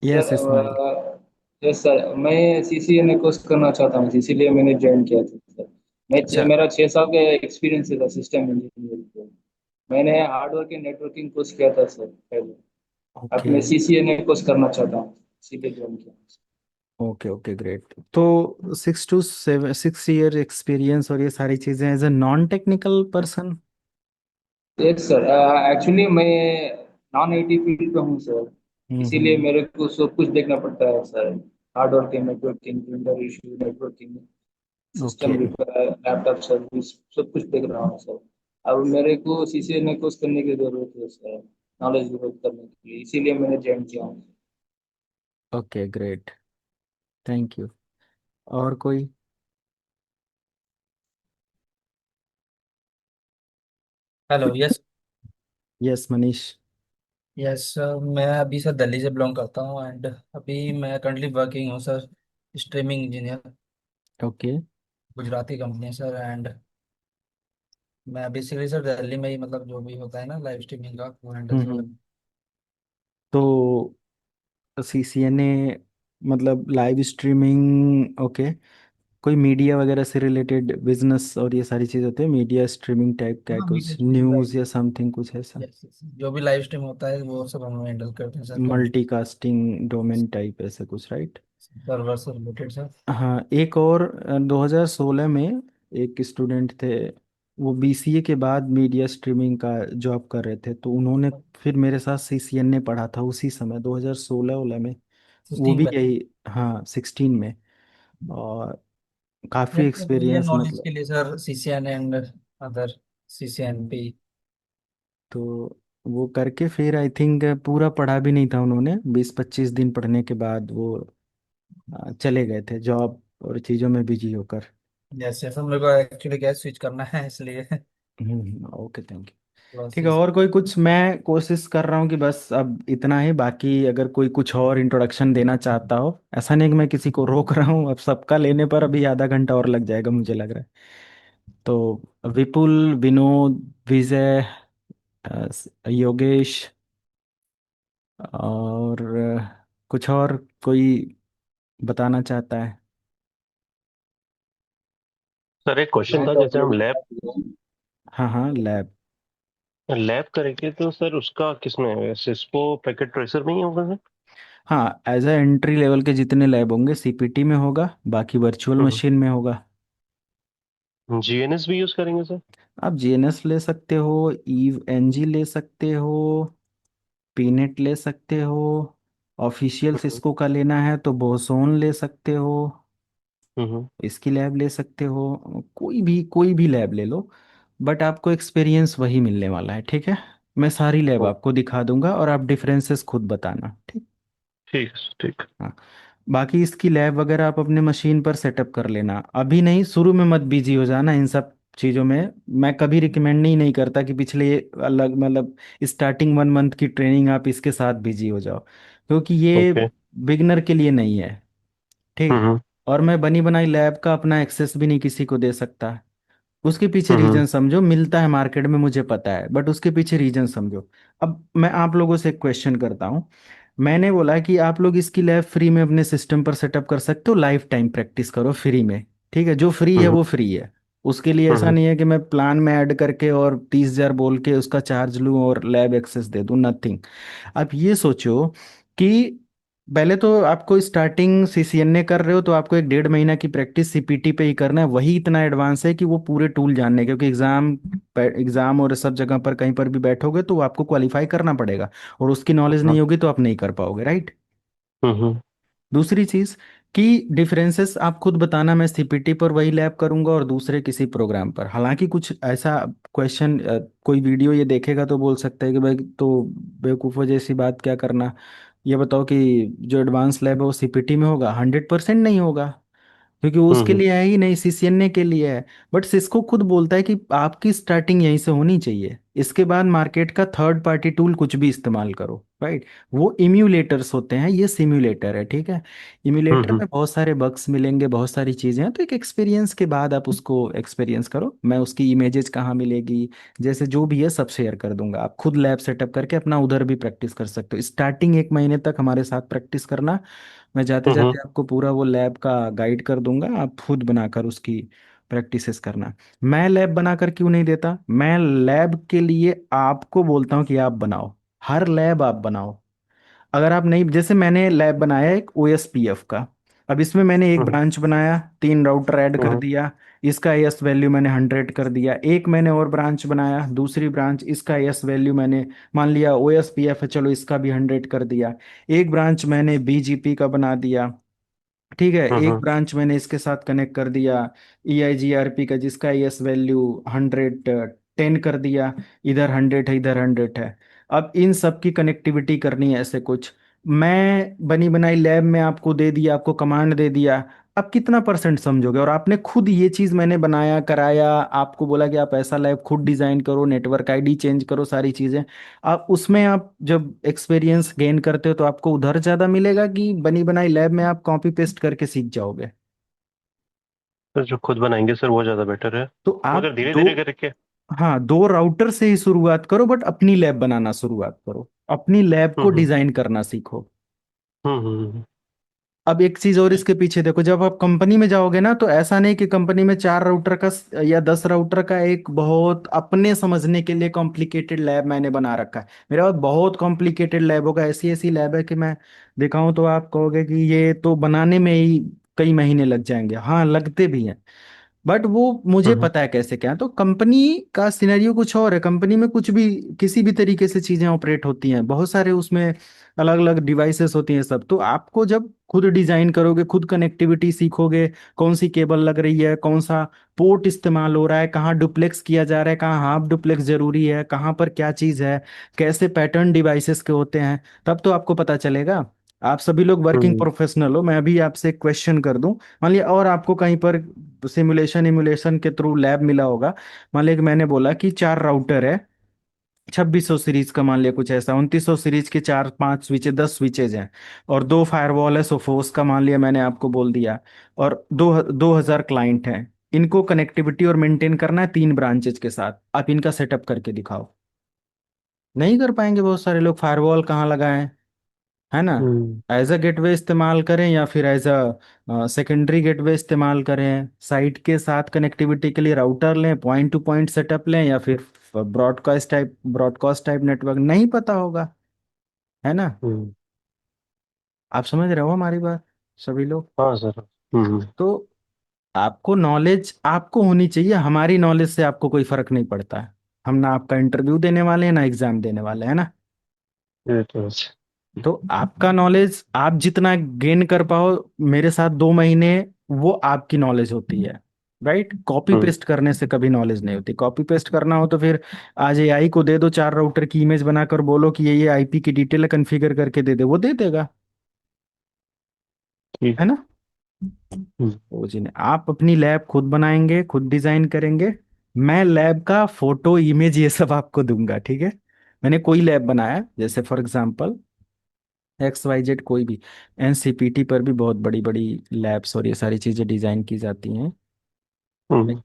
yes sir. Ismail. Yes sir, मैं सीसीएनए कोर्स करना चाहता हूँ, इसीलिए मैंने ज्वाइन किया था सर। अच्छा। मेरा 6 साल का एक्सपीरियंस है सिस्टम इंजीनियर। मैंने हार्डवेयर के नेटवर्किंग कोर्स किया था सर पहले। अब ओके मैं सीसीएनए कोर्स करना चाहता हूँ, इसीलिए ज्वाइन किया। Okay okay, great. तो 6 to 7 6 ईयर एक्सपीरियंस और ये सारी चीजें as a non technical person yes sir, actually मैं नॉन आईटी फील्ड पे हूँ सर, इसीलिए हम्म। मेरे को सब कुछ देखना पड़ता है sir. Hardworking, networking, printer issue, networking, okay. System repair, laptop service, सब कुछ देख रहा हूँ सर। अब मेरे को सीसीएनए कोर्स करने की जरूरत है सर, नॉलेज डेवलप करने के लिए, इसीलिए मैंने ज्वाइन किया हूँ। Okay, great, thank you. और कोई? Hello. Yes. Yes, Manish. Yes sir, मैं अभी सर दिल्ली से बिलोंग करता हूँ एंड अभी मैं करंटली वर्किंग हूँ sir, streaming engineer, okay. Gujarati company है सर। एंड मैं बेसिकली सर दिल्ली में ही मतलब जो भी होता है ना लाइव स्ट्रीमिंग का वो हैंडल सर। हम्म। तो सीसीएनए मतलब लाइव स्ट्रीमिंग, ओके। कोई मीडिया वगैरह से रिलेटेड बिजनेस और ये सारी चीज़ होती है, मीडिया स्ट्रीमिंग टाइप का, हाँ, कुछ मीडिया स्ट्रीमिंग न्यूज़ लाइव। या समथिंग कुछ ऐसा? यस यस, जो भी लाइव स्ट्रीम होता है वो सब हम हैंडल करते हैं sir currently. Multicasting domain type ऐसा कुछ, राइट? सर्वर से रिलेटेड सर। हाँ, एक और 2016 में एक स्टूडेंट थे, वो बीसीए के बाद मीडिया स्ट्रीमिंग का जॉब कर रहे थे, तो उन्होंने फिर मेरे साथ सीसीएनए पढ़ा था उसी समय 2016 वाला में। वो 16 भी पे। यही, हाँ 16 में। और काफ़ी ये एक्सपीरियंस नॉलेज मतलब। के लिए sir CCN and other hmm, CCNP. तो वो करके फिर आई थिंक पूरा पढ़ा भी नहीं था उन्होंने, 20-25 दिन पढ़ने के बाद वो चले गए थे जॉब और चीज़ों में बिजी होकर। यस यस, हम लोग को एक्चुअली गैस स्विच करना है इसलिए ओके, थैंक यू। थोड़ा ठीक है, सी। और कोई कुछ? मैं कोशिश कर रहा हूँ कि बस अब इतना ही, बाकी अगर कोई कुछ और इंट्रोडक्शन देना चाहता हो, ऐसा नहीं कि मैं किसी को रोक रहा हूँ, अब सबका लेने पर अभी आधा घंटा और लग जाएगा मुझे लग रहा है। तो विपुल, विनोद, विजय, योगेश, और कुछ और कोई बताना चाहता है? सर एक क्वेश्चन मैं था, तो जैसे हम अपने लैब हाँ हाँ, लैब। लैब करेंगे तो सर उसका किसमें, सिस्को पैकेट ट्रेसर में ही होगा सर? हाँ, एज ए एंट्री लेवल के जितने लैब होंगे सीपीटी में होगा, बाकी वर्चुअल हम्म। मशीन में होगा। जीएनएस भी यूज करेंगे सर? आप जीएनएस ले सकते हो, ईव एनजी ले सकते हो, पीनेट ले सकते हो, ऑफिशियल हम्म। सिस्को का लेना है तो बोसोन ले सकते हो, हम्म। इसकी लैब ले सकते हो, कोई भी लैब ले लो, बट आपको एक्सपीरियंस वही मिलने वाला है, ठीक है? मैं सारी लैब ओ, आपको दिखा दूंगा और आप डिफरेंसेस खुद बताना, ठीक? ठीक है सर, ठीक। हाँ, बाकी इसकी लैब वगैरह आप अपने मशीन पर सेटअप कर लेना, अभी नहीं, शुरू में मत बिजी हो जाना इन सब चीज़ों में। मैं कभी रिकमेंड ही नहीं करता कि पिछले अलग मतलब स्टार्टिंग 1 मंथ की ट्रेनिंग आप इसके साथ बिजी हो जाओ, क्योंकि ये ओके। बिगनर के लिए नहीं है, ठीक? हम्म। और मैं बनी बनाई लैब का अपना एक्सेस भी नहीं किसी को दे सकता। उसके पीछे हम्म। रीजन समझो, मिलता है मार्केट में मुझे पता है, बट उसके पीछे रीजन समझो। अब मैं आप लोगों से एक क्वेश्चन करता हूँ। मैंने बोला कि आप लोग इसकी लैब फ्री में अपने सिस्टम पर सेटअप कर सकते हो, लाइफ टाइम प्रैक्टिस करो फ्री में, ठीक है? जो फ्री है हम्म। वो फ्री है। उसके लिए ऐसा हम्म। नहीं है कि मैं प्लान में ऐड करके और 30,000 बोल के उसका चार्ज लूँ और लैब एक्सेस दे दूँ, नथिंग। आप ये सोचो कि पहले तो आपको स्टार्टिंग सीसीएनए कर रहे हो तो आपको 1-1.5 महीना की प्रैक्टिस सीपीटी पे ही करना है, वही इतना एडवांस है कि वो पूरे टूल जानने, क्योंकि एग्जाम और सब जगह पर कहीं पर भी बैठोगे तो आपको क्वालिफाई करना पड़ेगा, और उसकी नॉलेज नहीं होगी तो आप नहीं कर पाओगे, राइट? हम्म। दूसरी चीज कि डिफरेंसेस आप खुद बताना, मैं सीपीटी पर वही लैब करूंगा और दूसरे किसी प्रोग्राम पर। हालांकि कुछ ऐसा क्वेश्चन कोई वीडियो ये देखेगा तो बोल सकता है कि भाई तो बेवकूफ़ों जैसी बात क्या करना, ये बताओ कि जो एडवांस लैब है वो सीपीटी में होगा? 100% नहीं होगा, क्योंकि वो उसके हम्म। लिए है ही नहीं, सीसीएनए के लिए है। बट सिस्को खुद बोलता है कि आपकी स्टार्टिंग यहीं से होनी चाहिए, इसके बाद मार्केट का थर्ड पार्टी टूल कुछ भी इस्तेमाल करो, राइट? वो इम्यूलेटर्स होते हैं, ये सिम्युलेटर है, ठीक है? इम्यूलेटर हम्म। में बहुत सारे बग्स मिलेंगे, बहुत सारी चीज़ें हैं, तो एक एक्सपीरियंस के बाद आप उसको एक्सपीरियंस करो। मैं उसकी इमेजेस कहाँ मिलेगी, जैसे जो भी है सब शेयर कर दूंगा, आप खुद लैब सेटअप करके अपना उधर भी प्रैक्टिस कर सकते हो। स्टार्टिंग 1 महीने तक हमारे साथ प्रैक्टिस करना, मैं जाते हम्म। जाते आपको पूरा वो लैब का गाइड कर दूंगा, आप खुद बनाकर उसकी प्रैक्टिसेस करना। मैं लैब बनाकर क्यों नहीं देता, मैं लैब के लिए आपको बोलता हूँ कि आप बनाओ, हर लैब आप बनाओ। अगर आप नहीं, जैसे मैंने लैब बनाया एक ओएसपीएफ का, अब इसमें मैंने एक हम्म। ब्रांच बनाया, 3 राउटर ऐड कर हम्म। दिया, इसका एस वैल्यू मैंने 100 कर दिया। एक मैंने और ब्रांच बनाया, दूसरी ब्रांच, इसका एस वैल्यू मैंने मान लिया OSPF है, चलो इसका भी 100 कर दिया। एक ब्रांच मैंने BGP का बना दिया, ठीक है। एक हम्म ब्रांच मैंने इसके साथ कनेक्ट कर दिया EIGRP का, जिसका एस वैल्यू 110 कर दिया। इधर 100 है, इधर 100 है। अब इन सब की कनेक्टिविटी करनी है ऐसे कुछ। मैं बनी बनाई लैब में आपको दे दिया, आपको कमांड दे दिया। अब कितना परसेंट समझोगे? और आपने खुद ये चीज मैंने बनाया कराया, आपको बोला कि आप ऐसा लैब खुद डिजाइन करो, नेटवर्क ID चेंज करो, सारी चीजें। आप उसमें आप जब एक्सपीरियंस गेन करते हो तो आपको उधर ज्यादा मिलेगा कि बनी बनाई लैब में आप कॉपी पेस्ट करके सीख जाओगे? सर, जो खुद बनाएंगे सर वो ज्यादा बेटर है, तो आप मगर धीरे दो, धीरे करके। हाँ, 2 राउटर से ही शुरुआत करो, बट अपनी लैब बनाना शुरुआत करो, अपनी लैब को हम्म डिजाइन करना सीखो। हम्म हम्म अब एक चीज और इसके पीछे देखो, जब आप कंपनी में जाओगे ना, तो ऐसा नहीं कि कंपनी में 4 राउटर का या 10 राउटर का एक बहुत अपने समझने के लिए कॉम्प्लिकेटेड लैब मैंने बना रखा है। मेरे पास बहुत कॉम्प्लिकेटेड लैब होगा, ऐसी ऐसी लैब है कि मैं दिखाऊं तो आप कहोगे कि ये तो बनाने में ही कई महीने लग जाएंगे। हाँ, लगते भी हैं, बट वो मुझे हम्म पता है कैसे क्या है। तो कंपनी का सिनेरियो कुछ और है। कंपनी में कुछ भी, किसी भी तरीके से चीजें ऑपरेट होती हैं, बहुत सारे उसमें अलग अलग डिवाइसेस होती हैं सब। तो आपको जब खुद डिजाइन करोगे, खुद कनेक्टिविटी सीखोगे, कौन सी केबल लग रही है, कौन सा पोर्ट इस्तेमाल हो रहा है, कहाँ डुप्लेक्स किया जा रहा है, कहाँ हाफ डुप्लेक्स जरूरी है, कहाँ पर क्या चीज है, कैसे पैटर्न डिवाइसेस के होते हैं, तब तो आपको पता चलेगा। आप सभी लोग वर्किंग हम्म प्रोफेशनल हो। मैं अभी आपसे एक क्वेश्चन कर दूं, मान लिया और आपको कहीं पर सिमुलेशन इमुलेशन के थ्रू लैब मिला होगा। मान लिया कि मैंने बोला कि 4 राउटर है, 2600 सीरीज का, मान लिया कुछ ऐसा, 2900 सीरीज के 4 5 स्विचे, 10 स्विचेज हैं, और 2 फायरवॉल है सोफोस का, मान लिया मैंने आपको बोल दिया, और 2000 क्लाइंट हैं। इनको कनेक्टिविटी और मेंटेन करना है 3 ब्रांचेज के साथ। आप इनका सेटअप करके दिखाओ। नहीं कर पाएंगे बहुत सारे लोग। फायरवॉल कहाँ लगाएं, है ना? हम्म एज अ गेटवे इस्तेमाल करें या फिर एज अ सेकेंडरी गेटवे इस्तेमाल करें। साइट के साथ कनेक्टिविटी के लिए राउटर लें, पॉइंट टू पॉइंट सेटअप लें, या फिर ब्रॉडकास्ट टाइप नेटवर्क, नहीं पता होगा, है ना? हम्म, आप समझ रहे हो हमारी बात, सभी लोग? हाँ सर। हम्म तो आपको नॉलेज आपको होनी चाहिए। हमारी नॉलेज से आपको कोई फर्क नहीं पड़ता है। हम ना आपका इंटरव्यू देने वाले हैं, ना एग्जाम देने वाले हैं ना। ये तो है। तो आपका नॉलेज आप जितना गेन कर पाओ मेरे साथ 2 महीने, वो आपकी नॉलेज होती है, राइट? कॉपी हम्म पेस्ट करने से कभी नॉलेज नहीं होती। कॉपी पेस्ट करना हो तो फिर आज AI को दे दो, 4 राउटर की इमेज बनाकर बोलो कि ये IP की डिटेल कॉन्फ़िगर करके दे दे, वो दे देगा, ठीक। है ना? हम्म वो जी नहीं, आप अपनी लैब खुद बनाएंगे, खुद डिजाइन करेंगे। मैं लैब का फोटो इमेज ये सब आपको दूंगा, ठीक है? मैंने कोई लैब बनाया, जैसे फॉर एग्जांपल XYZ, कोई भी NCPT पर भी बहुत बड़ी बड़ी लैब्स और ये सारी चीजें डिजाइन की जाती हैं। मैं हम्म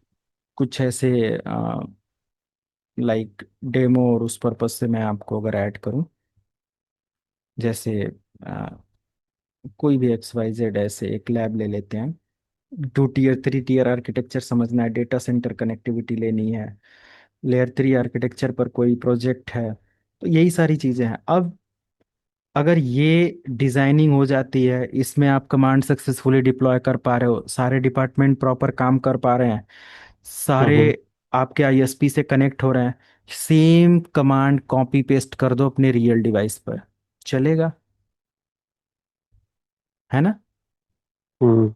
कुछ ऐसे लाइक डेमो और उस पर्पज से मैं आपको अगर ऐड करूं, जैसे अ, कोई भी XYZ ऐसे एक लैब ले लेते हैं। 2 tier 3 tier आर्किटेक्चर समझना है, डेटा सेंटर कनेक्टिविटी लेनी है, Layer 3 आर्किटेक्चर पर कोई प्रोजेक्ट है, तो यही सारी चीजें हैं। अब अगर ये डिजाइनिंग हो जाती है, इसमें आप कमांड सक्सेसफुली डिप्लॉय कर पा रहे हो, सारे डिपार्टमेंट प्रॉपर काम कर पा रहे हैं, सारे हम्म आपके ISP से कनेक्ट हो रहे हैं, सेम कमांड कॉपी पेस्ट कर दो अपने रियल डिवाइस पर, चलेगा, है ना? हम्म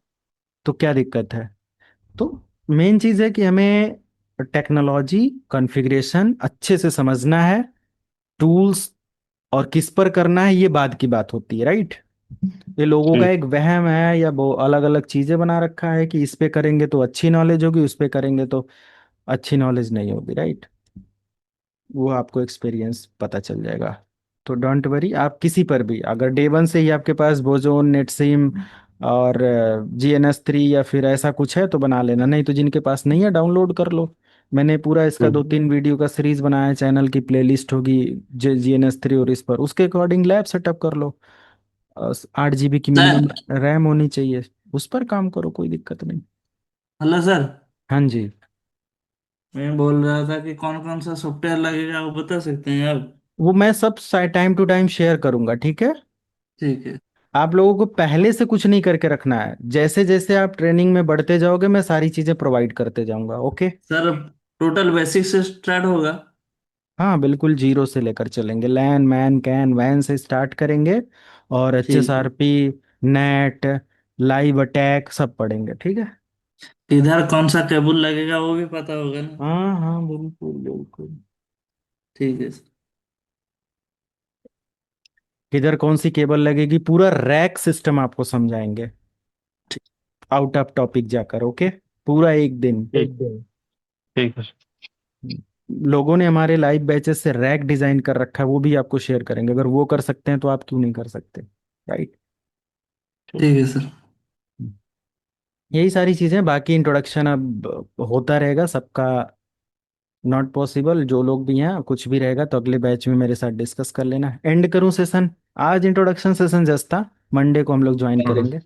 तो क्या दिक्कत है? तो मेन चीज है कि हमें टेक्नोलॉजी कॉन्फ़िगरेशन अच्छे से समझना है, टूल्स और किस पर करना है ये बाद की बात होती है, राइट? ये लोगों का ठीक। एक वहम है, या वो अलग अलग चीजें बना रखा है कि इस पे करेंगे तो अच्छी नॉलेज होगी, उस पे करेंगे तो अच्छी नॉलेज नहीं होगी, राइट? वो आपको एक्सपीरियंस पता चल जाएगा। तो डोंट वरी, आप किसी पर भी अगर डे 1 से ही आपके पास बोजोन, नेटसिम और GNS3 या फिर ऐसा कुछ है तो बना लेना, नहीं तो जिनके पास नहीं है डाउनलोड कर लो। मैंने पूरा इसका दो हम्म तीन वीडियो का सीरीज बनाया है, चैनल की प्लेलिस्ट होगी GNS3, और इस पर उसके अकॉर्डिंग लैब सेटअप कर लो। 8 GB की मिनिमम सर, रैम होनी चाहिए, उस पर काम करो, कोई दिक्कत नहीं। Hello sir. हाँ जी। मैं बोल रहा था कि कौन कौन सा सॉफ्टवेयर लगेगा वो बता सकते हैं आप? वो मैं सब टाइम टू टाइम शेयर करूंगा, ठीक है? ठीक है। आप लोगों को पहले से कुछ नहीं करके रखना है, जैसे जैसे आप ट्रेनिंग में बढ़ते जाओगे मैं सारी चीजें प्रोवाइड करते जाऊंगा। ओके। सर टोटल बेसिक से स्टार्ट होगा? हाँ बिल्कुल, जीरो से लेकर चलेंगे, लैन मैन कैन वैन से स्टार्ट करेंगे, और एच एस ठीक आर है। पी, नेट, लाइव अटैक सब पढ़ेंगे, ठीक है। इधर कौन सा केबल लगेगा वो भी पता होगा ना? हाँ हाँ बिल्कुल बिल्कुल। ठीक है सर। किधर कौन सी केबल लगेगी, पूरा रैक सिस्टम आपको समझाएंगे आउट ऑफ टॉपिक जाकर। ओके, पूरा एक दिन। ठीक ठीक है। लोगों ने हमारे लाइव बैचेस से रैक डिजाइन कर रखा है, वो भी आपको शेयर करेंगे। अगर वो कर सकते हैं तो आप क्यों नहीं कर सकते, राइट। ठीक है सर। यही सारी चीजें, बाकी इंट्रोडक्शन अब होता रहेगा सबका। नॉट पॉसिबल, जो लोग भी हैं कुछ भी रहेगा तो अगले बैच में मेरे साथ डिस्कस कर लेना। एंड करूं सेशन, आज इंट्रोडक्शन सेशन जस्ट था, मंडे को हम लोग ज्वाइन करेंगे।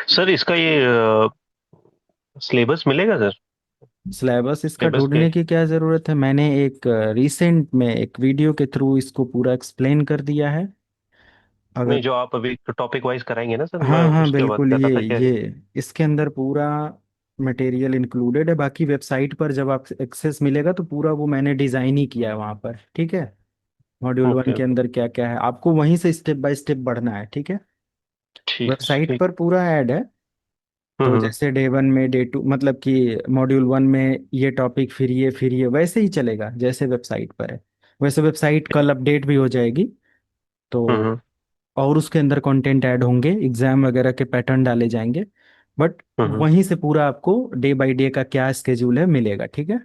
सर इसका ये सिलेबस मिलेगा सर? सिलेबस इसका सिलेबस के ढूंढने की क्या जरूरत है, मैंने एक रिसेंट में एक वीडियो के थ्रू इसको पूरा एक्सप्लेन कर दिया है। नहीं, अगर, जो आप अभी टॉपिक वाइज कराएंगे ना सर, मैं हाँ हाँ उसके बात बिल्कुल, कर रहा ये था कि ये इसके अंदर पूरा मटेरियल इंक्लूडेड है। बाकी वेबसाइट पर जब आप एक्सेस मिलेगा तो पूरा वो मैंने डिजाइन ही किया है वहाँ पर, ठीक है। मॉड्यूल वन ओके के ओके। अंदर क्या क्या है, आपको वहीं से स्टेप बाय स्टेप बढ़ना है, ठीक है। ठीक है वेबसाइट ठीक। पर पूरा ऐड है। तो हम्म। जैसे डे वन में, डे टू, मतलब कि मॉड्यूल वन में ये टॉपिक, फिर ये वैसे ही चलेगा जैसे वेबसाइट पर है। वैसे वेबसाइट कल अपडेट भी हो जाएगी तो, हम्म। और उसके अंदर कंटेंट ऐड होंगे, एग्जाम वगैरह के पैटर्न डाले जाएंगे। बट हम्म। वहीं से पूरा आपको डे बाय डे का क्या स्केड्यूल है मिलेगा, ठीक है।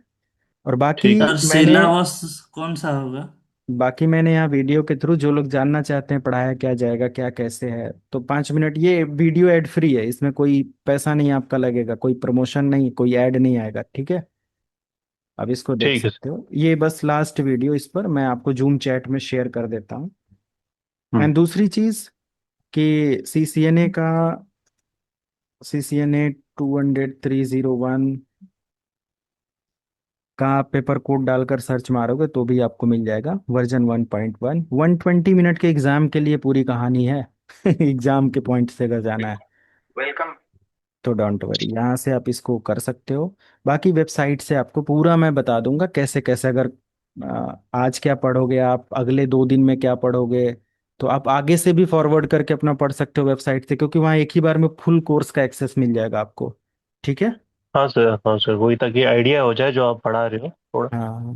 और बाकी ठीक है। सर मैंने सिलेबस कौन सा होगा? बाकी मैंने यहाँ वीडियो के थ्रू जो लोग जानना चाहते हैं पढ़ाया क्या जाएगा क्या कैसे है, तो 5 मिनट ये वीडियो एड फ्री है, इसमें कोई पैसा नहीं आपका लगेगा, कोई प्रमोशन नहीं, कोई ऐड नहीं आएगा, ठीक है। अब इसको देख ठीक है सकते हो, ये बस लास्ट वीडियो, इस पर मैं आपको जूम चैट में शेयर कर देता हूँ। हम्म। एंड दूसरी चीज कि सीसीएनए 20301 का आप पेपर कोड डालकर सर्च मारोगे तो भी आपको मिल जाएगा, वर्जन 1.1। 120 मिनट के एग्जाम के लिए पूरी कहानी है। एग्जाम के पॉइंट से अगर जाना है वेलकम। तो डोंट वरी, यहाँ से आप इसको कर सकते हो। बाकी वेबसाइट से आपको पूरा मैं बता दूंगा कैसे कैसे, अगर आज क्या पढ़ोगे आप, अगले 2 दिन में क्या पढ़ोगे, तो आप आगे से भी फॉरवर्ड करके अपना पढ़ सकते हो वेबसाइट से, क्योंकि वहाँ एक ही बार में फुल कोर्स का एक्सेस मिल जाएगा आपको, ठीक है। हाँ सर, हाँ सर, वही ताकि आइडिया हो जाए जो आप पढ़ा रहे हो थोड़ा। हाँ,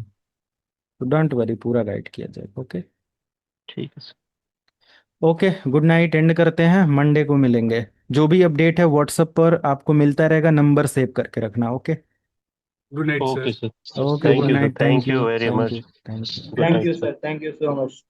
तो डोंट वरी, पूरा गाइड किया जाएगा। ओके। ठीक है sir. Okay, good night, and करते हैं, मंडे को मिलेंगे। जो भी अपडेट है व्हाट्सएप पर आपको मिलता रहेगा, नंबर सेव करके रखना। Okay. Good night okay sir. Sir. Okay, thank good you sir, night, thank thank you you very thank you much. Thank you. Good thank night you sir. Sir, thank you so much.